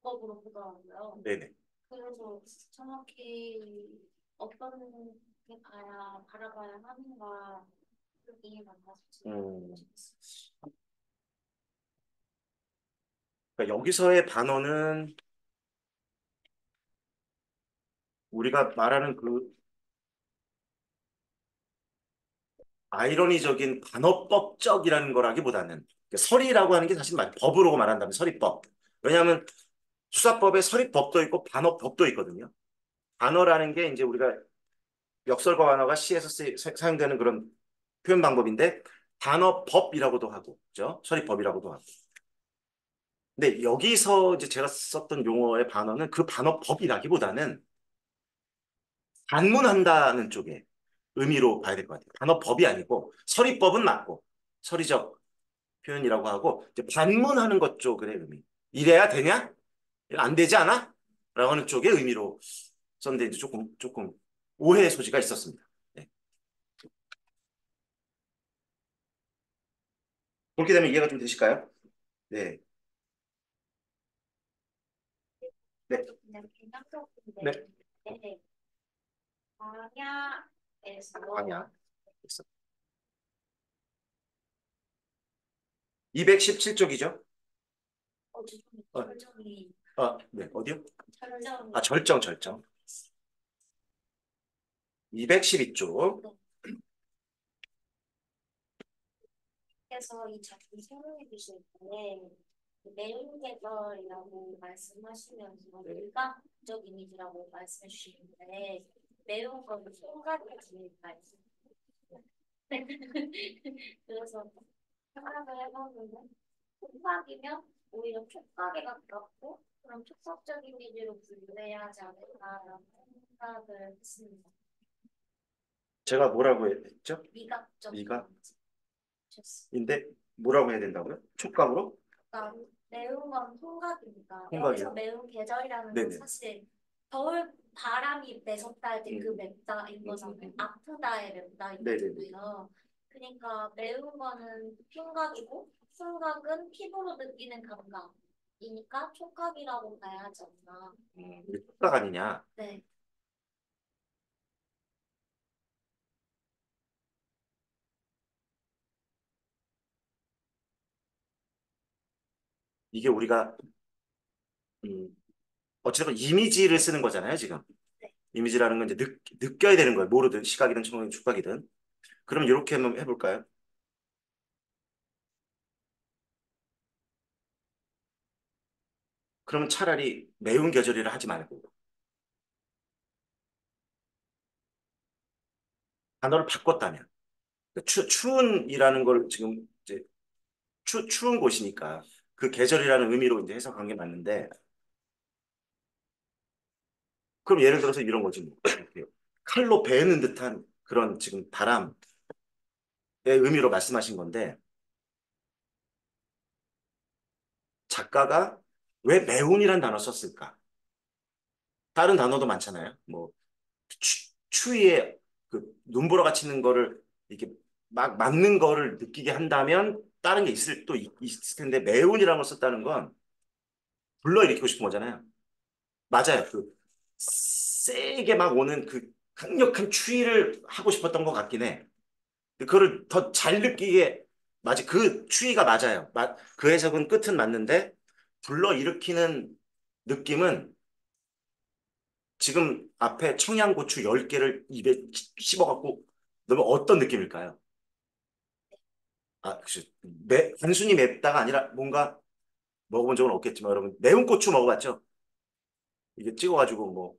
법으로 보더라고요. 네네. 그래서 정확히 어떤 게 바라봐야 하는가 좀 이해가 안 가서 지금 음, 그러니까 여기서의 반어는 우리가 말하는 그 아이러니적인 반어법적이라는 거라기보다는 서리라고 하는 게 사실 법으로 말한다면 서리법. 왜냐하면 수사법에 서리법도 있고 반어법도 있거든요. 반어라는 게 이제 우리가 역설과 반어가 시에서 사용되는 그런 표현 방법인데 반어법이라고도 하고, 그죠? 서리법이라고도 하고. 근데 여기서 이제 제가 썼던 용어의 반어는 그 반어법이라기보다는 반문한다는 쪽에 의미로 봐야 될 것 같아요. 단어법이 아니고 서리법은 맞고 서리적 표현이라고 하고 이제 반문하는 것 쪽의 의미. 이래야 되냐? 안 되지 않아? 라고 하는 쪽의 의미로 썼는데 이제 조금 오해의 소지가 있었습니다. 네. 그렇게 되면 이해가 좀 되실까요? 네. 네. 그냥 네. 개념적인데 광야에서 아니야. 217쪽이죠? 죄송해요. 어, 절정이 네. 어디요? 절정이 절정. 212쪽. 그래서 이 작품 설명해 주실 때 매운 계절이라고 말씀하시면서 일각적 이미지라고 말씀해 주시는데 매운 건 총각이니까 그래서 생각을 해봤는데 총각이면 오히려 촉각에 가깝고 그런 촉각적 이미지로 분류해야 하지 않을까라는 생각을 했습니다. 제가 뭐라고 했죠? 미각적 미각? 이미지. 인데 뭐라고 해야 된다고요? 촉감으로? 그러니까 매운 건 총각이니까 총각이요? 여기서 매운 계절이라는 건 네네. 사실 겨울 바람이 매섭다 할 때 그 음. 맵다인 거잖아요. 아프다의 맵다인 네네네. 거잖아요. 그러니까 매운 거는 흉각이고 흉각은 피부로 느끼는 감각이니까 촉각이라고 봐야 하지 않나. 이게 촉각 아니냐? 네. 이게 우리가 어쨌든 이미지를 쓰는 거잖아요, 지금. 네. 이미지라는 건 이제 느껴야 되는 거예요. 모르든 시각이든 청각이든 촉각이든. 그럼 이렇게 한번 해볼까요? 그러면 차라리 매운 계절이라 하지 말고 단어를 바꿨다면 추운이라는 걸 지금 이제 추운 곳이니까 그 계절이라는 의미로 이제 해석한 게 맞는데 그럼 예를 들어서 이런 거지 뭐. 이렇게 칼로 베는 듯한 그런 지금 바람의 의미로 말씀하신 건데 작가가 왜 매운이란 단어 썼을까? 다른 단어도 많잖아요. 뭐 추위에 그 눈보라 갇히는 거를 이렇게 막 막는 거를 느끼게 한다면 다른 게 있을 텐데 매운이라는 걸 썼다는 건 불러일으키고 싶은 거잖아요. 맞아요. 그 세게 막 오는 그 강력한 추위를 하고 싶었던 것 같긴 해. 그거를 더 잘 느끼게 맞아. 그 추위가 맞아요. 그 해석은 끝은 맞는데 불러일으키는 느낌은 지금 앞에 청양고추 10개를 입에 씹어갖고 넣으면 어떤 느낌일까요? 단순히 맵다가 아니라 뭔가 먹어본 적은 없겠지만 여러분 매운 고추 먹어봤죠? 이게 찍어가지고 뭐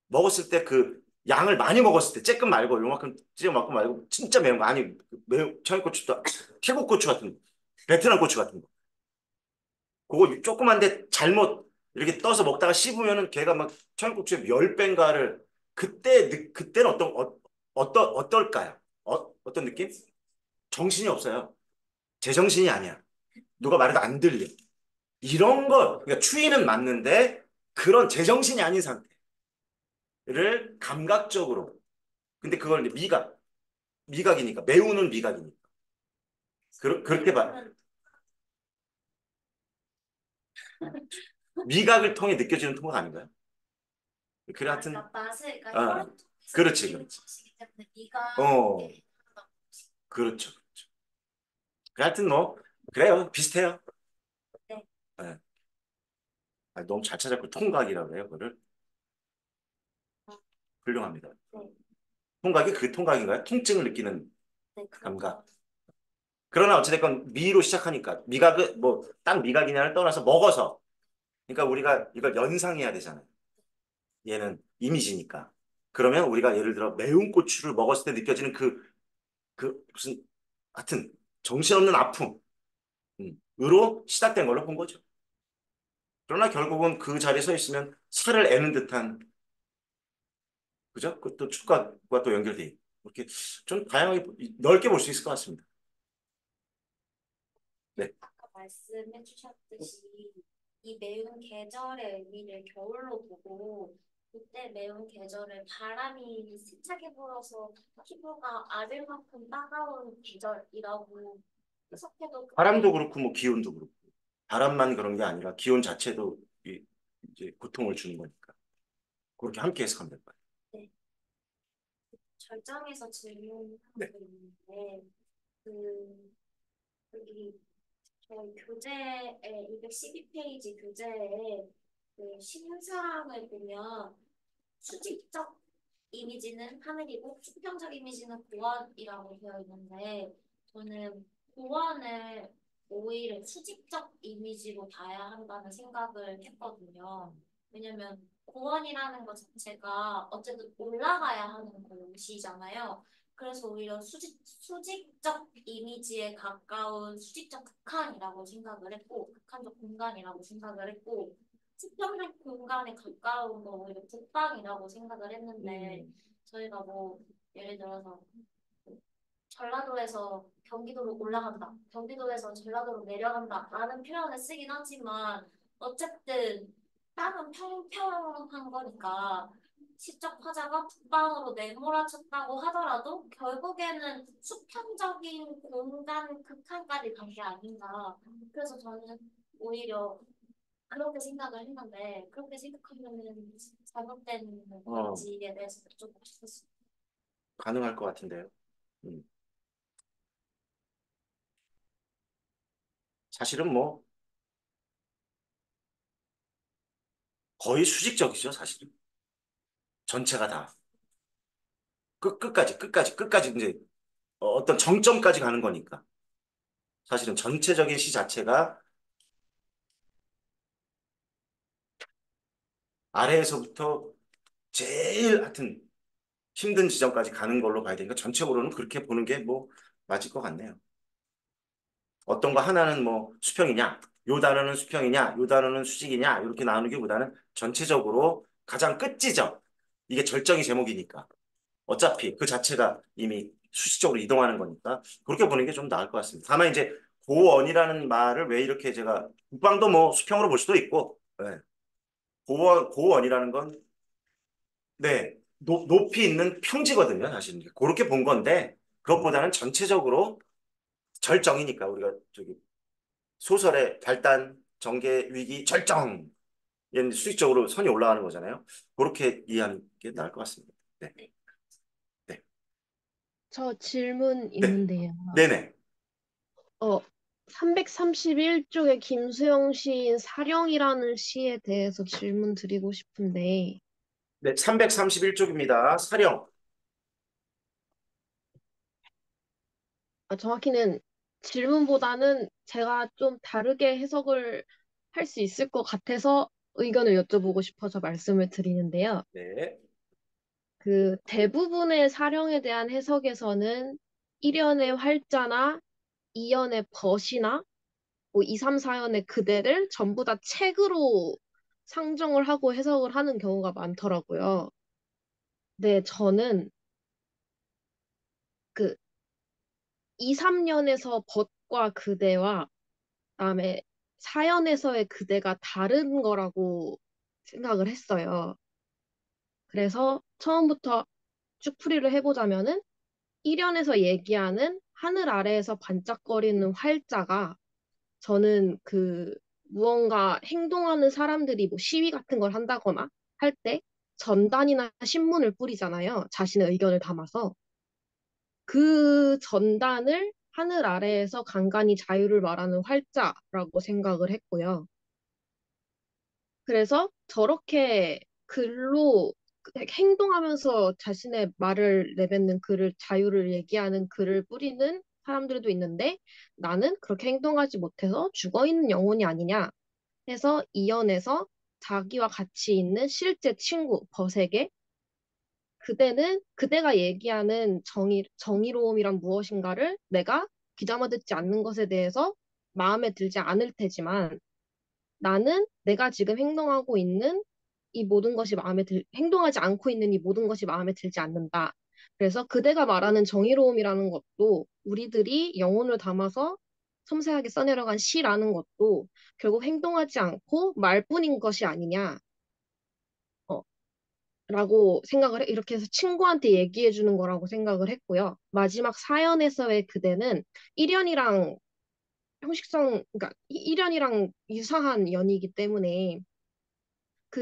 먹었을 때 그 양을 많이 먹었을 때 쬐끔 말고 요만큼 찍어 먹고 말고 진짜 매운 거 아니 매운 청양고추도 태국 고추 같은 거 베트남 고추 같은 거 그거 조그만데 잘못 이렇게 떠서 먹다가 씹으면은 걔가 막 청양고추의 10배인가를 그때는 어떨까요? 어떤 느낌? 정신이 없어요. 제정신이 아니야. 누가 말해도 안 들려. 이런 거 그러니까 추위는 맞는데 그런 제정신이 아닌 상태를 감각적으로 근데 그걸 이제 미각이니까 매우는 미각이니까 그렇게 봐 미각을 통해 느껴지는 통각 아닌가요? 그래 하여튼 그러니까 맛을 그러니까 아 혈액 통해서 그렇지 느끼는 그렇지 것이기 때문에 미각에 어 해당한다고 그렇죠 그렇죠 그래 하여튼 뭐 그래요 비슷해요 네, 네. 너무 잘 찾았고 통각이라고 해요 그거를 훌륭합니다 네, 통각이 그 통각인가요? 통증을 느끼는 네, 그런 감각 거. 그러나 어찌됐건 미로 시작하니까 미각은 뭐 딱 미각이냐를 떠나서 먹어서 그러니까 우리가 이걸 연상해야 되잖아요 얘는 이미지니까 그러면 우리가 예를 들어 매운 고추를 먹었을 때 느껴지는 그 무슨 하여튼 정신없는 아픔 으로 시작된 걸로 본 거죠. 그러나 결국은 그 자리에 서 있으면 살을 애는 듯한 그죠? 그것도 축과과 또 연결돼 있고 이렇게 좀 다양하게 넓게 볼 수 있을 것 같습니다. 네. 아까 말씀해 주셨듯이 이 매운 계절의 의미를 겨울로 보고 그때 매운 계절을 바람이 세차게 불어서 피부가 아릴 만큼 따가운 계절이라고 해석해도 바람도 그때 그렇고 뭐 기온도 그렇고 바람만 그런 게 아니라 기온 자체도 이제 고통을 주는 거니까 그렇게 함께 해석하면 될 거예요. 네, 절정에서 질문하는 네. 게 있는데 그 여기 저희 교재에 212페이지 교재에 그 신사항을 보면 수직적 이미지는 하늘이고 수평적 이미지는 고원이라고 되어 있는데 저는 고원을 오히려 수직적 이미지로 봐야 한다는 생각을 했거든요. 왜냐면 고원이라는 것 자체가 어쨌든 올라가야 하는 곳이잖아요. 그래서 오히려 수직적 이미지에 가까운 수직적 극한이라고 생각을 했고, 극한적 공간이라고 생각을 했고, 수평적 공간에 가까운 거 오히려 북방이라고 생각을 했는데, 저희가 뭐, 예를 들어서 전라도에서 경기도로 올라간다, 경기도에서 전라도로 내려간다 라는 표현을 쓰긴 하지만 어쨌든 땅은 평평한 거니까 시적 화자가 북방으로 내몰아쳤다고 하더라도 결국에는 수평적인 공간 극한까지 간 게 아닌가. 그래서 저는 오히려 그렇게 생각을 했는데 그렇게 생각하면은 잘못된 어, 건지에 대해서 좀 싶었어요. 가능할 것 같은데요. 음. 사실은 뭐 거의 수직적이죠, 사실은. 전체가 다. 끝까지 이제 어떤 정점까지 가는 거니까. 사실은 전체적인 시 자체가 아래에서부터 제일 하여튼 힘든 지점까지 가는 걸로 봐야 되니까 전체적으로는 그렇게 보는 게 뭐 맞을 것 같네요. 어떤 거 하나는 뭐 수평이냐, 요 단어는 수평이냐, 요 단어는 수직이냐 이렇게 나누기보다는 전체적으로 가장 끝 지점 이게 절정이 제목이니까 어차피 그 자체가 이미 수직적으로 이동하는 거니까 그렇게 보는 게 좀 나을 것 같습니다. 다만 이제 고원이라는 말을 왜 이렇게 제가 국방도 뭐 수평으로 볼 수도 있고 네. 고원이라는 건 네, 높이 있는 평지거든요, 사실. 그렇게 본 건데, 그것보다는 전체적으로 절정이니까, 우리가 저기 소설의 발단, 전개, 위기, 절정! 얘는 수직적으로 선이 올라가는 거잖아요. 그렇게 이해하는 게 나을 것 같습니다. 네, 네, 저 질문 네, 있는데요. 네네. 어, 331쪽의 김수영 시인 사령이라는 시에 대해서 질문 드리고 싶은데, 네, 331쪽입니다. 사령. 정확히는 질문보다는 제가 좀 다르게 해석을 할 수 있을 것 같아서 의견을 여쭤보고 싶어서 말씀을 드리는데요. 네. 그 대부분의 사령에 대한 해석에서는 1연의 활자나 2연의 벗이나 뭐 2, 3, 4연의 그대를 전부 다 책으로 상정을 하고 해석을 하는 경우가 많더라고요. 네, 저는 그 2, 3년에서 벗과 그대와 그다음에 4연에서의 그대가 다른 거라고 생각을 했어요. 그래서 처음부터 쭉 풀이를 해보자면은 1연에서 얘기하는 하늘 아래에서 반짝거리는 활자가 저는 그 무언가 행동하는 사람들이 뭐 시위 같은 걸 한다거나 할 때 전단이나 신문을 뿌리잖아요. 자신의 의견을 담아서. 그 전단을 하늘 아래에서 간간히 자유를 말하는 활자라고 생각을 했고요. 그래서 저렇게 글로 행동하면서 자신의 말을 내뱉는 글을 자유를 얘기하는 글을 뿌리는 사람들도 있는데 나는 그렇게 행동하지 못해서 죽어있는 영혼이 아니냐 해서 이연에서 자기와 같이 있는 실제 친구 벗에게 그대가 얘기하는 정의로움이란 무엇인가를 내가 귀담아 듣지 않는 것에 대해서 마음에 들지 않을 테지만 나는 내가 지금 행동하고 있는 이 모든 것이 행동하지 않고 있는 이 모든 것이 마음에 들지 않는다. 그래서 그대가 말하는 정의로움이라는 것도 우리들이 영혼을 담아서 섬세하게 써내려간 시라는 것도 결국 행동하지 않고 말뿐인 것이 아니냐. 어, 라고 이렇게 해서 친구한테 얘기해 주는 거라고 생각을 했고요. 마지막 사연에서의 그대는 1연이랑 그러니까 1연이랑 유사한 연이기 때문에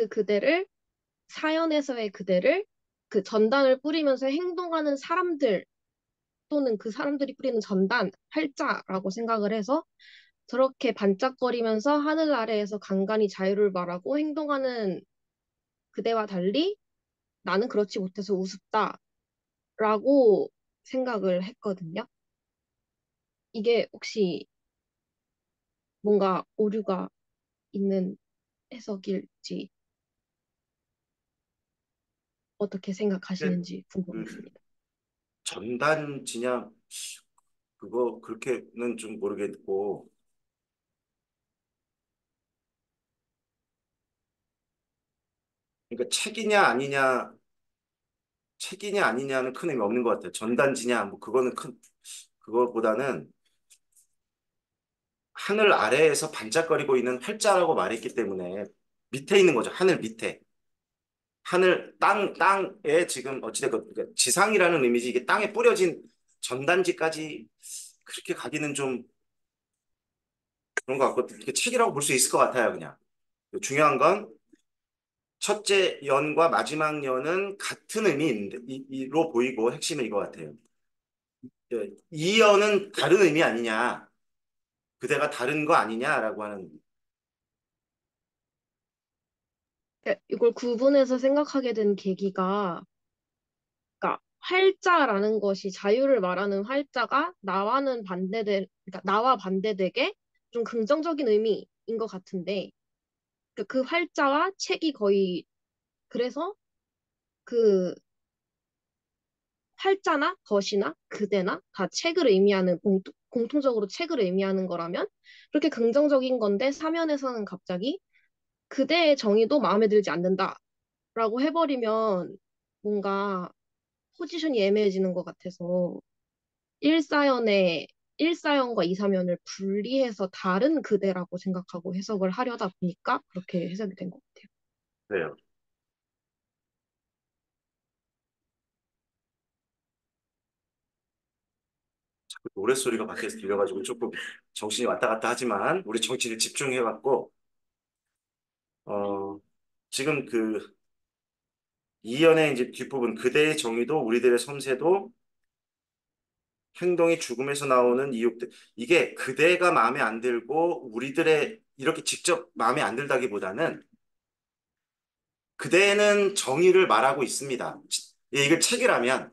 그대를 사연에서의 그대를 그 전단을 뿌리면서 행동하는 사람들 또는 그 사람들이 뿌리는 전단, 활자라고 생각을 해서 저렇게 반짝거리면서 하늘 아래에서 간간히 자유를 말하고 행동하는 그대와 달리 나는 그렇지 못해서 우습다라고 생각을 했거든요. 이게 혹시 뭔가 오류가 있는 해석일지 어떻게 근데 생각하시는지 그 궁금했습니다. 전단 진양 그거 그렇게는 좀 모르겠고, 그러니까 책이냐 아니냐는 큰 의미 없는 것 같아요. 전단지냐 뭐 그거는 큰 그거보다는 하늘 아래에서 반짝거리고 있는 활자라고 말했기 때문에 밑에 있는 거죠. 하늘 밑에. 땅에 지금 어찌됐건 그러니까 지상이라는 이미지 이게 땅에 뿌려진 전단지까지 그렇게 가기는 좀 그런 것 같고 이게 책이라고 볼 수 있을 것 같아요, 그냥. 중요한 건 첫째 연과 마지막 연은 같은 의미인데, 로 보이고 핵심은 이거 같아요. 이 연은 다른 의미 아니냐, 그대가 다른 거 아니냐라고 하는. 이걸 구분해서 생각하게 된 계기가 그러니까 활자라는 것이 자유를 말하는 활자가 그러니까 나와 반대되게 좀 긍정적인 의미인 것 같은데 그 활자와 책이 거의 그래서 그 활자나 덫이나 그대나 다 책을 의미하는 공통적으로 책을 의미하는 거라면 그렇게 긍정적인 건데 사면에서는 갑자기 그대의 정의도 마음에 들지 않는다라고 해버리면 뭔가 포지션이 애매해지는 것 같아서 1사연의 1사연과 2사연을 분리해서 다른 그대라고 생각하고 해석을 하려다 보니까 그렇게 해석이 된 것 같아요. 그래요. 자꾸 노랫소리가 밖에서 들려가지고 조금 정신이 왔다 갔다 하지만 우리 정신을 집중해갖고 어, 지금 그 이연의 이제 뒷부분 그대의 정의도 우리들의 섬세도 행동이 죽음에서 나오는 이유들. 이게 그대가 마음에 안 들고 우리들의 이렇게 직접 마음에 안 들다기보다는 그대는 정의를 말하고 있습니다. 이걸 책이라면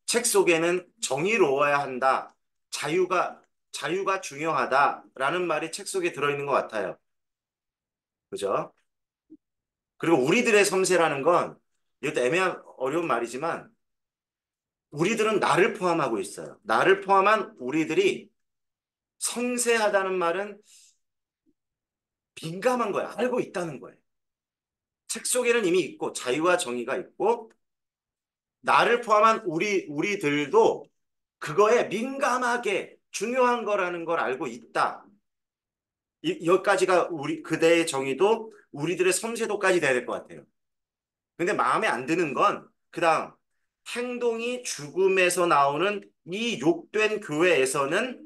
책 속에는 정의로워야 한다. 자유가 중요하다라는 말이 책 속에 들어있는 것 같아요. 그죠? 그리고 우리들의 섬세라는 건 이것도 애매한 어려운 말이지만 우리들은 나를 포함하고 있어요. 나를 포함한 우리들이 섬세하다는 말은 민감한 거야. 알고 있다는 거예요. 책 속에는 이미 있고 자유와 정의가 있고 나를 포함한 우리들도 그거에 민감하게 중요한 거라는 걸 알고 있다. 여기까지가 그대의 정의도 우리들의 섬세도까지 돼야 될 것 같아요. 근데 마음에 안 드는 건 그다음 행동이 죽음에서 나오는 이 욕된 교회에서는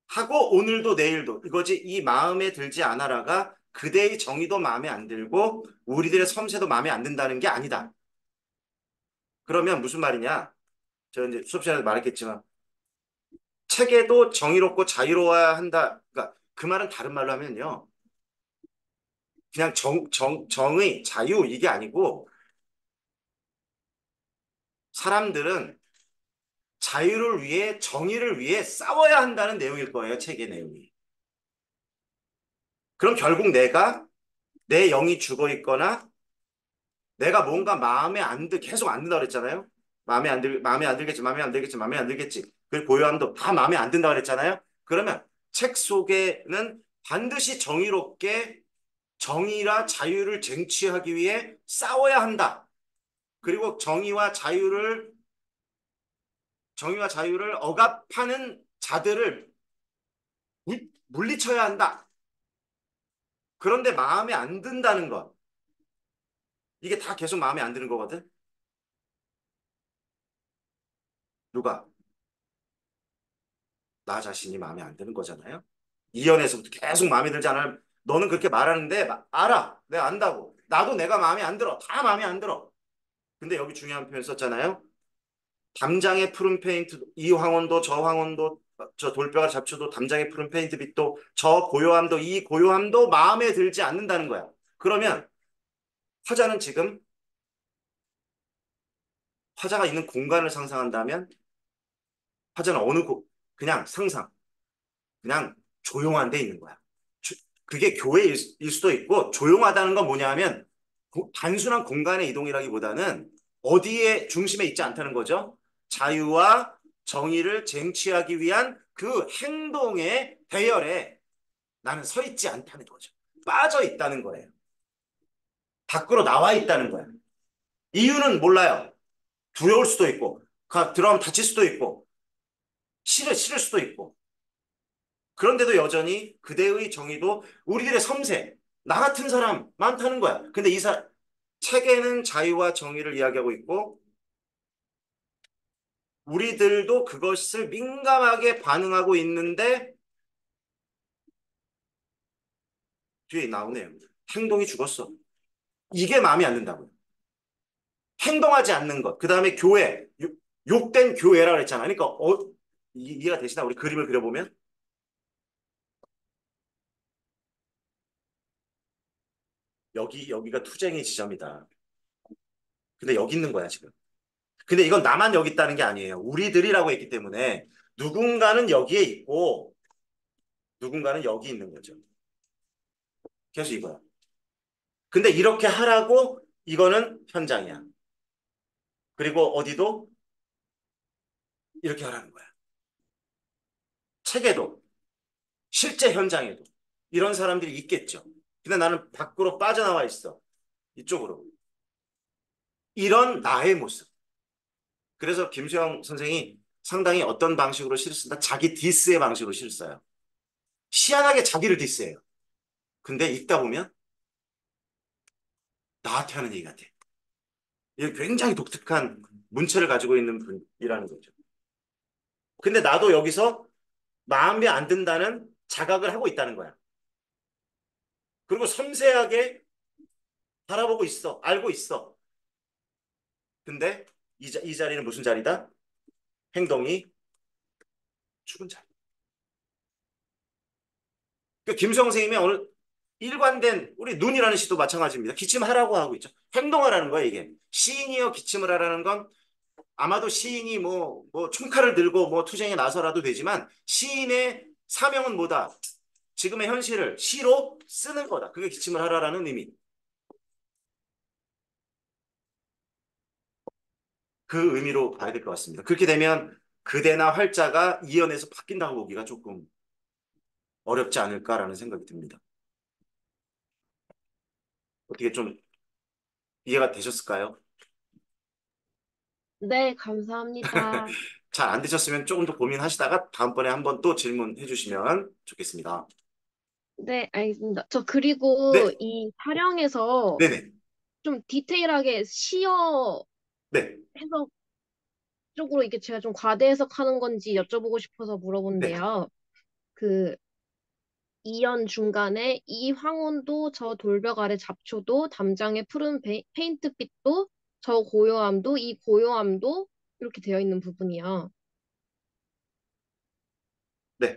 하고 오늘도 내일도 이거지 이 마음에 들지 않아라가 그대의 정의도 마음에 안 들고 우리들의 섬세도 마음에 안 든다는 게 아니다. 그러면 무슨 말이냐? 제가 이제 수업 시간에 말했겠지만 책에도 정의롭고 자유로워야 한다. 그러니까 그 말은 다른 말로 하면요. 그냥 정의, 자유 이게 아니고 사람들은 자유를 위해 정의를 위해 싸워야 한다는 내용일 거예요. 책의 내용이. 그럼 결국 내 영이 죽어 있거나 내가 뭔가 계속 안 든다 그랬잖아요. 마음에 안 들겠지, 마음에 안 들겠지, 마음에 안 들겠지. 그리고 고요함도 다 마음에 안 든다 그랬잖아요. 그러면 책 속에는 반드시 정의롭게 정의라 자유를 쟁취하기 위해 싸워야 한다. 그리고 정의와 자유를 억압하는 자들을 물리쳐야 한다. 그런데 마음에 안 든다는 것. 이게 다 계속 마음에 안 드는 거거든. 누가? 나 자신이 마음에 안 드는 거잖아요. 이연에서부터 계속 마음에 들지 않아. 너는 그렇게 말하는데 알아. 내가 안다고. 나도 내가 마음에 안 들어. 다 마음에 안 들어. 근데 여기 중요한 표현 썼잖아요. 담장의 푸른 페인트, 이 황혼도 저 황혼도 저 돌뼈가 잡초도 담장의 푸른 페인트 빛도 저 고요함도 이 고요함도 마음에 들지 않는다는 거야. 그러면 화자는 지금 화자가 있는 공간을 상상한다면 화자는 그냥 상상, 그냥 조용한 데 있는 거야. 그게 교회일 수도 있고 조용하다는 건 뭐냐면 단순한 공간의 이동이라기보다는 어디에 중심에 있지 않다는 거죠. 자유와 정의를 쟁취하기 위한 그 행동의 대열에 나는 서 있지 않다는 거죠. 빠져 있다는 거예요. 밖으로 나와 있다는 거예요. 이유는 몰라요. 두려울 수도 있고 들어가면 다칠 수도 있고 싫을 수도 있고 그런데도 여전히 그대의 정의도 우리들의 섬세 나 같은 사람 많다는 거야. 근데 책에는 자유와 정의를 이야기하고 있고 우리들도 그것을 민감하게 반응하고 있는데 뒤에 나오네요. 행동이 죽었어. 이게 마음에 안 든다고요. 행동하지 않는 것. 그 다음에 욕된 교회라 그랬잖아. 그러니까 이해가 되시나? 우리 그림을 그려보면 여기가 투쟁의 지점이다. 근데 여기 있는 거야 지금. 근데 이건 나만 여기 있다는 게 아니에요. 우리들이라고 했기 때문에 누군가는 여기에 있고 누군가는 여기 있는 거죠. 계속 이거야. 근데 이렇게 하라고 이거는 현장이야. 그리고 어디도 이렇게 하라는 거야. 책에도 실제 현장에도 이런 사람들이 있겠죠. 근데 나는 밖으로 빠져나와 있어. 이쪽으로. 이런 나의 모습. 그래서 김수영 선생이 상당히 어떤 방식으로 시를 쓴다? 자기 디스의 방식으로 시를 써요. 희한하게 자기를 디스해요. 근데 읽다 보면 나한테 하는 얘기 같아. 이게 굉장히 독특한 문체를 가지고 있는 분이라는 거죠. 근데 나도 여기서 마음에 안 든다는 자각을 하고 있다는 거야. 그리고 섬세하게 바라보고 있어. 알고 있어. 근데 이 자리는 무슨 자리다? 행동이 죽은 자유. 그 김수영 선생님의 어느 일관된 우리 눈이라는 시도 마찬가지입니다. 기침하라고 하고 있죠. 행동하라는 거예요, 이게. 시인이요, 기침을 하라는 건 아마도 시인이 뭐 총칼을 들고 뭐 투쟁에 나서라도 되지만 시인의 사명은 뭐다? 지금의 현실을 시로 쓰는 거다. 그게 기침을 하라라는 의미. 그 의미로 봐야 될 것 같습니다. 그렇게 되면 그대나 활자가 이연에서 바뀐다고 보기가 조금 어렵지 않을까라는 생각이 듭니다. 어떻게 좀 이해가 되셨을까요? 네, 감사합니다. 잘 안 되셨으면 조금 더 고민하시다가 다음번에 한번 또 질문해 주시면 좋겠습니다. 네, 알겠습니다. 저 그리고 네, 이 촬영에서 네네, 좀 디테일하게 시어 네, 해석 쪽으로 이게 제가 좀 과대 해석하는 건지 여쭤보고 싶어서 네, 물어본데요. 그 이연 중간에 이 황혼도 저 돌벽 아래 잡초도 담장의 푸른 페인트빛도 저 고요함도 이 고요함도 이렇게 되어 있는 부분이요. 네.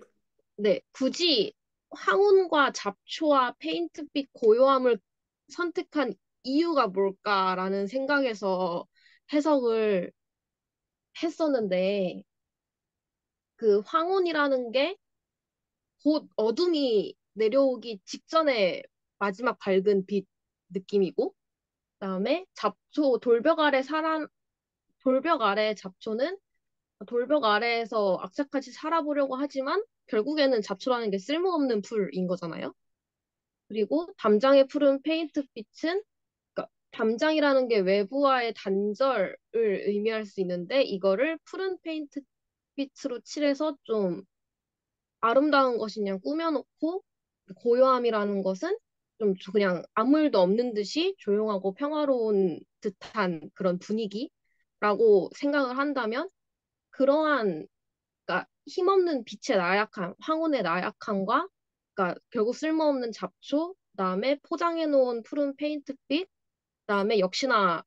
네, 굳이 황혼과 잡초와 페인트빛 고요함을 선택한 이유가 뭘까라는 생각에서 해석을 했었는데 그 황혼이라는 게 곧 어둠이 내려오기 직전에 마지막 밝은 빛 느낌이고 그다음에 잡초 돌벽 아래 잡초는 돌벽 아래에서 악착같이 살아보려고 하지만 결국에는 잡초라는 게 쓸모없는 풀인 거잖아요. 그리고 담장에 푸른 페인트빛은 그러니까 담장이라는 게 외부와의 단절을 의미할 수 있는데 이거를 푸른 페인트빛으로 칠해서 좀 아름다운 것이 그냥 꾸며놓고 고요함이라는 것은 좀 그냥 아무 일도 없는 듯이 조용하고 평화로운 듯한 그런 분위기라고 생각을 한다면 그러한 그러니까 힘없는 빛의 나약함, 황혼의 나약함과 그러니까 결국 쓸모없는 잡초, 그다음에 포장해 놓은 푸른 페인트빛, 그다음에 역시나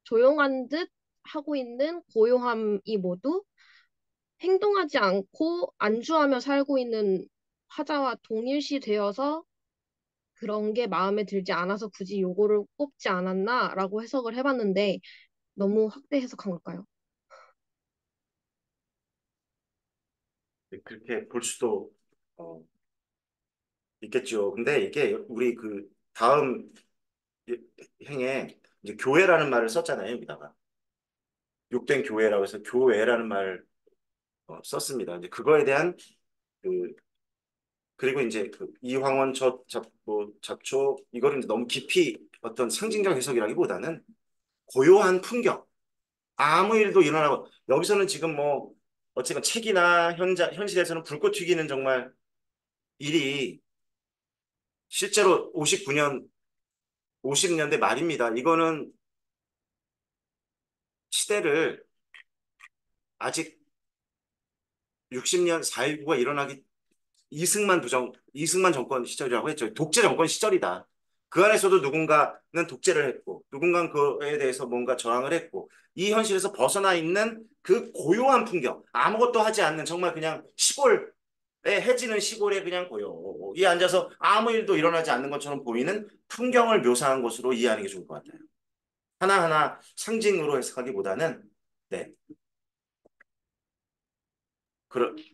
조용한 듯 하고 있는 고요함이 모두 행동하지 않고 안주하며 살고 있는 화자와 동일시 되어서 그런 게 마음에 들지 않아서 굳이 요거를 꼽지 않았나라고 해석을 해봤는데 너무 확대 해석한 걸까요? 네, 그렇게 볼 수도 어, 있겠죠. 근데 이게 우리 그 다음 행에 이제 교회라는 말을 썼잖아요, 여기다가. 욕된 교회라고 해서 교회라는 말을 썼습니다. 이제 그거에 대한 그 그리고 이제 그 이황원 뭐 잡초 이거를 이제 너무 깊이 어떤 상징적 해석이라기보다는 고요한 풍경 아무 일도 일어나고 여기서는 지금 뭐 어쨌건 책이나 현실에서는 불꽃 튀기는 정말 일이 실제로 59년 50년대 말입니다. 이거는 시대를 아직 60년 4.19가 일어나기 이승만 정권 시절이라고 했죠. 독재 정권 시절이다. 그 안에서도 누군가는 독재를 했고, 누군가는 그에 대해서 뭔가 저항을 했고, 이 현실에서 벗어나 있는 그 고요한 풍경, 아무것도 하지 않는 정말 그냥 시골에 해지는 시골에 그냥 고요히 앉아서 아무 일도 일어나지 않는 것처럼 보이는 풍경을 묘사한 것으로 이해하는 게 좋을 것 같아요. 하나하나 상징으로 해석하기보다는, 네,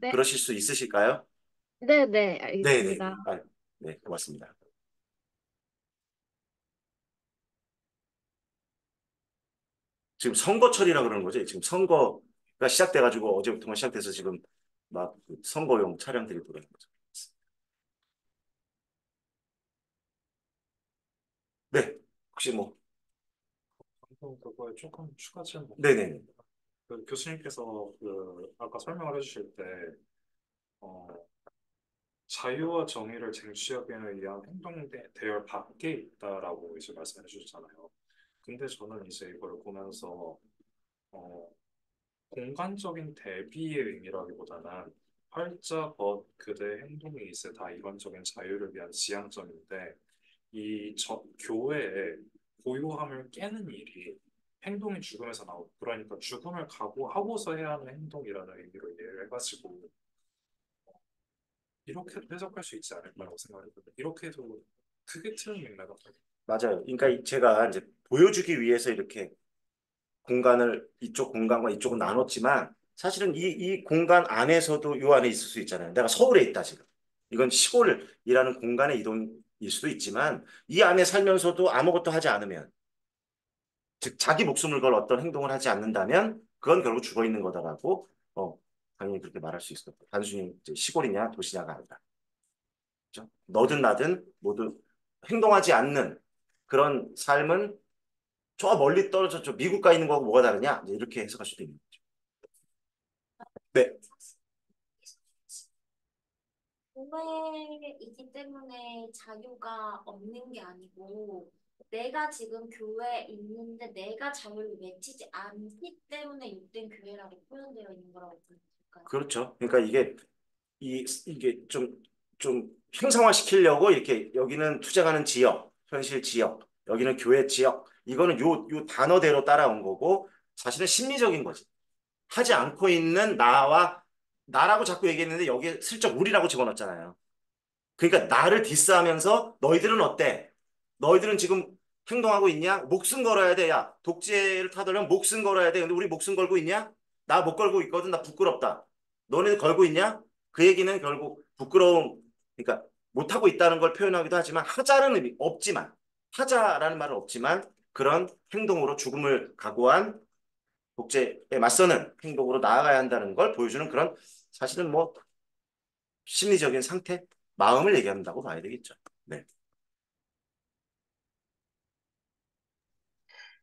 네, 그러실 수 있으실까요? 네, 네, 네네네. 알겠습니다. 아, 네, 고맙습니다. 지금 선거철이라 그러는 거죠. 지금 선거가 시작돼가지고 어제부터만 시작돼서 지금 막그 선거용 차량들이 돌아다니는 거죠. 네, 혹시 뭐, 방금 그거에 조금 추가 질문. 네네. 그 교수님께서 그 아까 설명을 해주실 때 어, 자유와 정의를 쟁취하기 위한 행동 대열 밖에 있다라고 이제 말씀해 주셨잖아요. 근데 저는 이제 이걸 보면서 어, 공간적인 대비의 의미라기보다는 활자 벗 그대 행동이 이제 다 일반적인 자유를 위한 지향점인데 교회에 고요함을 깨는 일이 행동이 죽음에서 나오고 그러니까 죽음을 각오하고서 해야 하는 행동이라는 의미로 이해를 해가지고 이렇게도 해석할 수 있지 않을까라고 생각했는데 이렇게 해도 크게 틀린 맥락 같아요. 맞아요. 그러니까 제가 이제 보여주기 위해서 이렇게 공간을 이쪽 공간과 이쪽을 나눴지만 사실은 이 공간 안에서도 요 안에 있을 수 있잖아요. 내가 서울에 있다 지금. 이건 시골이라는 공간의 이동일 수도 있지만 이 안에 살면서도 아무것도 하지 않으면 즉 자기 목숨을 걸 어떤 행동을 하지 않는다면 그건 결국 죽어 있는 거다라고 당연히 그렇게 말할 수 있을 것 같아요. 단순히 이제 시골이냐 도시냐가 아니라. 그죠? 너든 나든 모두 행동하지 않는 그런 삶은 저 멀리 떨어져 저 미국 가 있는 거하고 뭐가 다르냐? 이제 이렇게 해석할 수도 있는 거죠. 네, 교회이기 때문에 자유가 없는 게 아니고 내가 지금 교회에 있는데 내가 자유를 외치지 않기 때문에 유대인 교회라고 표현되어 있는 거라고 생각할까요? 그렇죠. 그러니까 이게 좀 형상화시키려고 이렇게 여기는 투쟁하는 지역, 현실 지역, 여기는 교회 지역, 이거는 요 단어대로 따라온 거고 사실은 심리적인 거지. 하지 않고 있는 나라고 자꾸 얘기했는데 여기에 슬쩍 우리라고 집어넣었잖아요. 그러니까 나를 디스하면서 너희들은 어때? 너희들은 지금 행동하고 있냐? 목숨 걸어야 돼. 야, 독재를 타도려면 목숨 걸어야 돼. 근데 우리 목숨 걸고 있냐? 나 못 걸고 있거든. 나 부끄럽다. 너네 걸고 있냐? 그 얘기는 결국 부끄러움, 그러니까 못하고 있다는 걸 표현하기도 하지만 하자는 의미 없지만 하자라는 말은 없지만 그런 행동으로 죽음을 각오한 독재에 맞서는 행동으로 나아가야 한다는 걸 보여주는 그런 사실은 뭐 심리적인 상태, 마음을 얘기한다고 봐야 되겠죠. 네.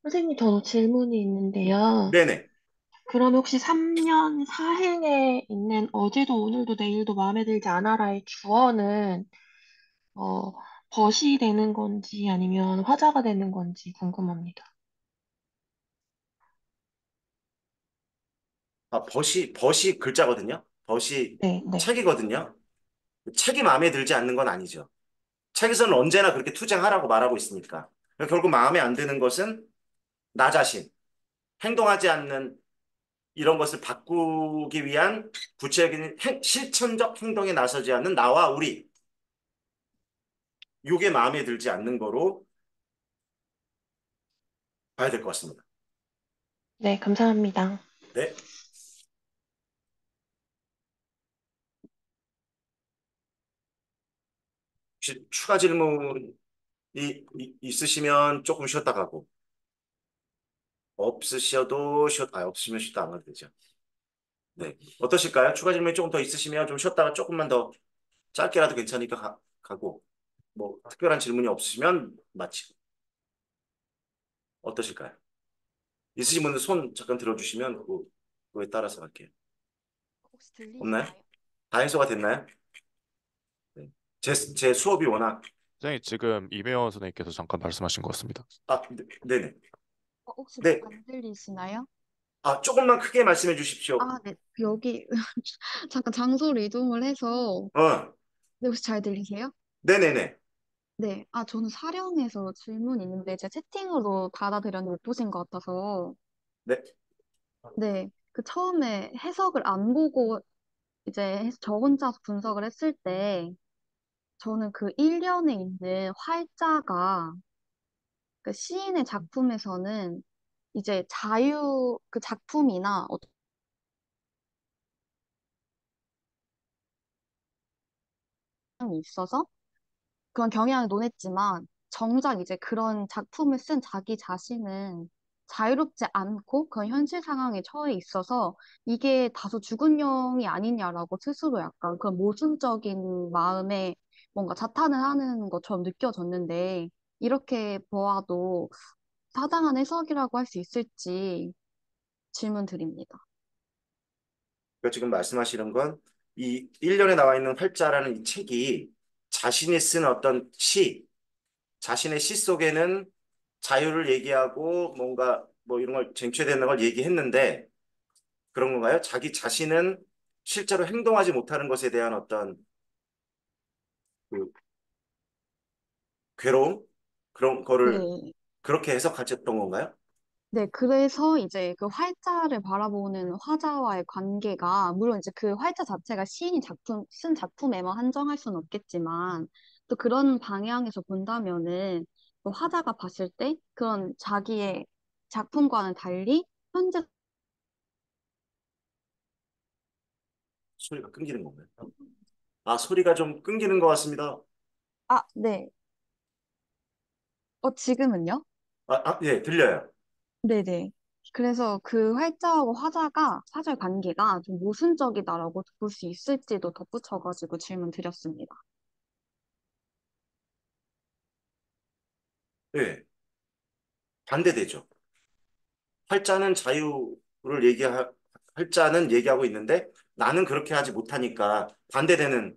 선생님, 저도 질문이 있는데요. 네네. 그럼 혹시 3년 사행에 있는 어제도 오늘도 내일도 마음에 들지 않아라의 주어는 어, 벗이 되는 건지 아니면 화자가 되는 건지 궁금합니다. 벗이 글자거든요. 벗이 네, 네. 책이거든요. 책이 마음에 들지 않는 건 아니죠. 책에서는 언제나 그렇게 투쟁하라고 말하고 있으니까. 결국 마음에 안 드는 것은 나 자신, 행동하지 않는 이런 것을 바꾸기 위한 구체적인 실천적 행동에 나서지 않는 나와 우리. 이게 마음에 들지 않는 거로 봐야 될 것 같습니다. 네, 감사합니다. 네. 혹시 추가 질문이 있으시면 조금 쉬었다 가고, 없으면 쉬었다 안 가도 되죠. 네. 어떠실까요? 추가 질문이 조금 더 있으시면 좀 쉬었다가 조금만 더 짧게라도 괜찮으니까 가고, 뭐, 특별한 질문이 없으시면 마치고. 어떠실까요? 있으신 분들 손 잠깐 들어주시면 그거에 따라서 할게요. 혹시 없나요? 들리시나요? 다 해소가 됐나요? 네. 제 수업이 워낙, 선생님 지금 이명원 선생님께서 잠깐 말씀하신 것 같습니다. 네네. 혹시 네. 안 들리시나요? 조금만 크게 말씀해 주십시오. 아, 네. 여기 잠깐 장소를 이동을 해서 어, 네, 혹시 잘 들리세요? 네네네. 네. 아, 저는 사령에서 질문이 있는데 제가 채팅으로 받아드렸는데 못 보신 것 같아서 네. 네. 그 처음에 해석을 안 보고 이제 저 혼자 분석을 했을 때 저는 그 1년에 있는 활자가 그 시인의 작품에서는 이제 그 작품이나 어떤 이 있어서 그런 경향을 논했지만 정작 이제 그런 작품을 쓴 자기 자신은 자유롭지 않고 그런 현실 상황에 처해 있어서 이게 다소 죽은 영이 아니냐라고 스스로 약간 그런 모순적인 마음에 뭔가 자탄을 하는 것처럼 느껴졌는데 이렇게 보아도 타당한 해석이라고 할 수 있을지 질문 드립니다. 그러니까 지금 말씀하시는 건 이 1년에 나와 있는 활자라는 이 책이 자신이 쓴 어떤 자신의 시 속에는 자유를 얘기하고 뭔가 뭐 이런 걸 쟁취되는 걸 얘기했는데 그런 건가요? 자기 자신은 실제로 행동하지 못하는 것에 대한 어떤 그 괴로움? 그런 거를 네, 그렇게 해석하셨던 건가요? 네, 그래서 이제 그 활자를 바라보는 화자와의 관계가, 물론 이제 그 활자 자체가 시인이 쓴 작품에만 한정할 수는 없겠지만, 또 그런 방향에서 본다면은, 그 화자가 봤을 때 그런 자기의 작품과는 달리, 현재, 소리가 끊기는 건가요? 아, 소리가 좀 끊기는 것 같습니다. 네. 지금은요? 예, 들려요. 네네. 그래서 그 활자하고 화자의 관계가 좀 모순적이다라고 볼 수 있을지도 덧붙여가지고 질문 드렸습니다. 예, 반대되죠. 활자는 자유를 활자는 얘기하고 있는데 나는 그렇게 하지 못하니까 반대되는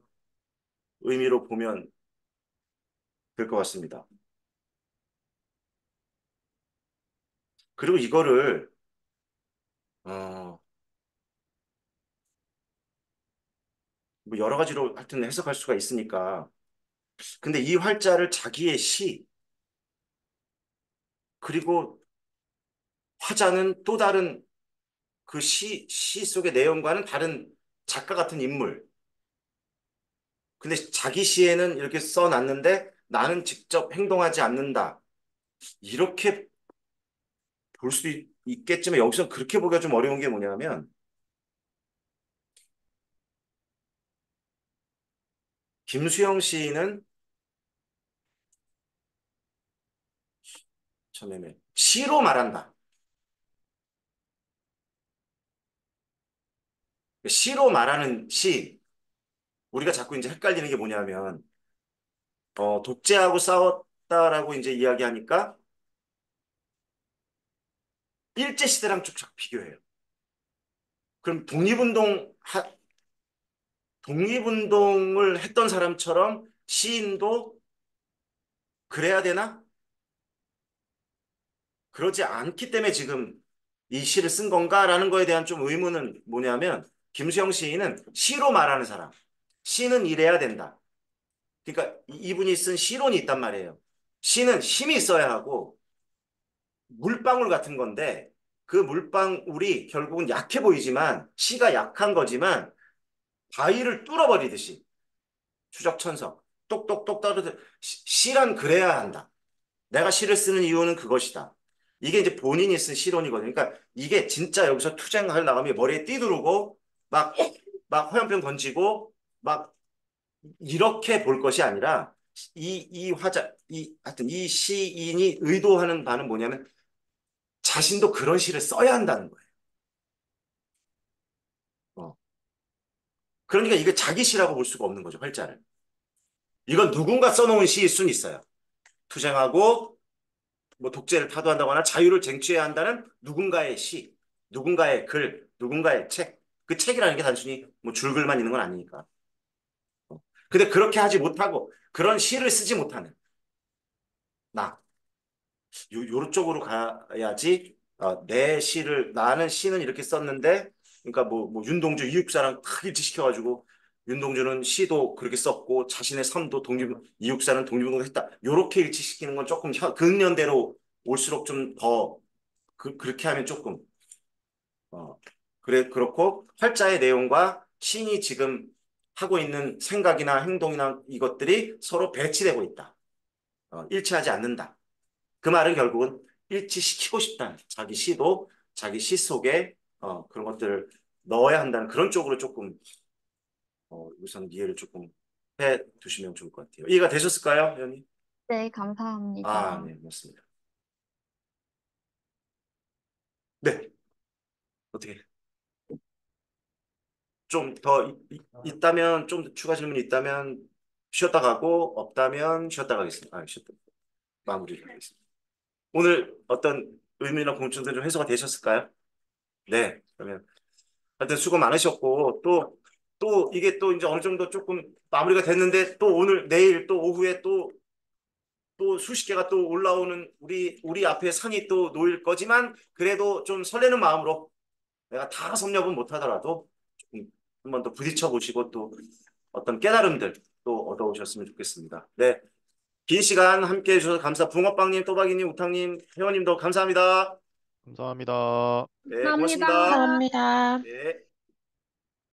의미로 보면 될 것 같습니다. 그리고 이거를 어, 뭐 여러 가지로 하여튼 해석할 수가 있으니까. 근데 이 활자를 자기의 시, 그리고 화자는 또 다른 그 시 속의 내용과는 다른 작가 같은 인물. 근데 자기 시에는 이렇게 써놨는데 나는 직접 행동하지 않는다. 이렇게 볼 수도 있겠지만 여기서 그렇게 보기가 좀 어려운 게 뭐냐면 김수영 시인은 참 애매해. 시로 말한다. 시로 말하는 시. 우리가 자꾸 이제 헷갈리는 게 뭐냐면 독재하고 싸웠다라고 이제 이야기하니까 일제시대랑 쭉 자꾸 비교해요. 그럼 독립운동을 했던 사람처럼 시인도 그래야 되나? 그러지 않기 때문에 지금 이 시를 쓴 건가라는 거에 대한 좀 의문은 뭐냐면 김수영 시인은 시로 말하는 사람. 시는 이래야 된다. 그러니까 이분이 쓴 시론이 있단 말이에요. 시는 힘이 있어야 하고 물방울 같은 건데 그 물방울이 결국은 약해 보이지만 시가 약한 거지만 바위를 뚫어버리듯이 추적천석 똑똑똑 떨어져 시란 그래야 한다. 내가 시를 쓰는 이유는 그것이다. 이게 이제 본인이 쓴 시론이거든요. 그러니까 이게 진짜 여기서 투쟁을 나가면 머리에 띠두르고 막, 막 화염병 던지고 막 이렇게 볼 것이 아니라 하여튼 이 시인이 의도하는 바는 뭐냐면 자신도 그런 시를 써야 한다는 거예요. 어. 그러니까 이게 자기 시라고 볼 수가 없는 거죠, 활자를. 이건 누군가 써놓은 시일 수는 있어요. 투쟁하고 뭐 독재를 타도한다거나 자유를 쟁취해야 한다는 누군가의 시, 누군가의 글, 누군가의 책. 그 책이라는 게 단순히 뭐 줄글만 있는 건 아니니까. 근데 그렇게 하지 못하고 그런 시를 쓰지 못하는 나. 요런 쪽으로 가야지 내 시를 나는 시는 이렇게 썼는데 그러니까 뭐 윤동주 이육사랑 탁 일치시켜가지고 윤동주는 시도 그렇게 썼고 자신의 삶도 이육사는 독립운동을 했다. 요렇게 일치시키는 건 조금 근현대로 올수록 좀 더 그렇게 하면 조금 어, 그렇고 활자의 내용과 시인이 지금 하고 있는 생각이나 행동이나 이것들이 서로 배치되고 있다. 일치하지 않는다. 그 말은 결국은 일치시키고 싶다는 자기 시도 자기 시 속에 그런 것들을 넣어야 한다는 그런 쪽으로 조금 우선 이해를 조금 해 두시면 좋을 것 같아요. 이해가 되셨을까요, 회원님? 네, 아, 감사합니다. 네, 맞습니다. 네, 어떻게 좀 더 있다면 좀 추가 질문이 있다면 쉬었다 가고 없다면 쉬었다 가겠습니다. 쉬었다 마무리하겠습니다. 오늘 어떤 의미나 궁금증들 좀 해소가 되셨을까요? 네, 그러면 하여튼 수고 많으셨고 또 이게 또 이제 어느 정도 조금 마무리가 됐는데 또 오늘 내일 또 오후에 또 수십 개가 또 올라오는 우리 앞에 상이 또 놓일 거지만 그래도 좀 설레는 마음으로 내가 다 섭렵은 못하더라도 조금 한번 더 부딪혀 보시고 또 어떤 깨달음들 또 얻어오셨으면 좋겠습니다. 네, 긴 시간 함께 해주셔서 붕어빵님, 또박이님, 우탕님, 회원님도 감사합니다. 감사합니다. 네, 감사합니다. 고맙습니다. 감사합니다. 네.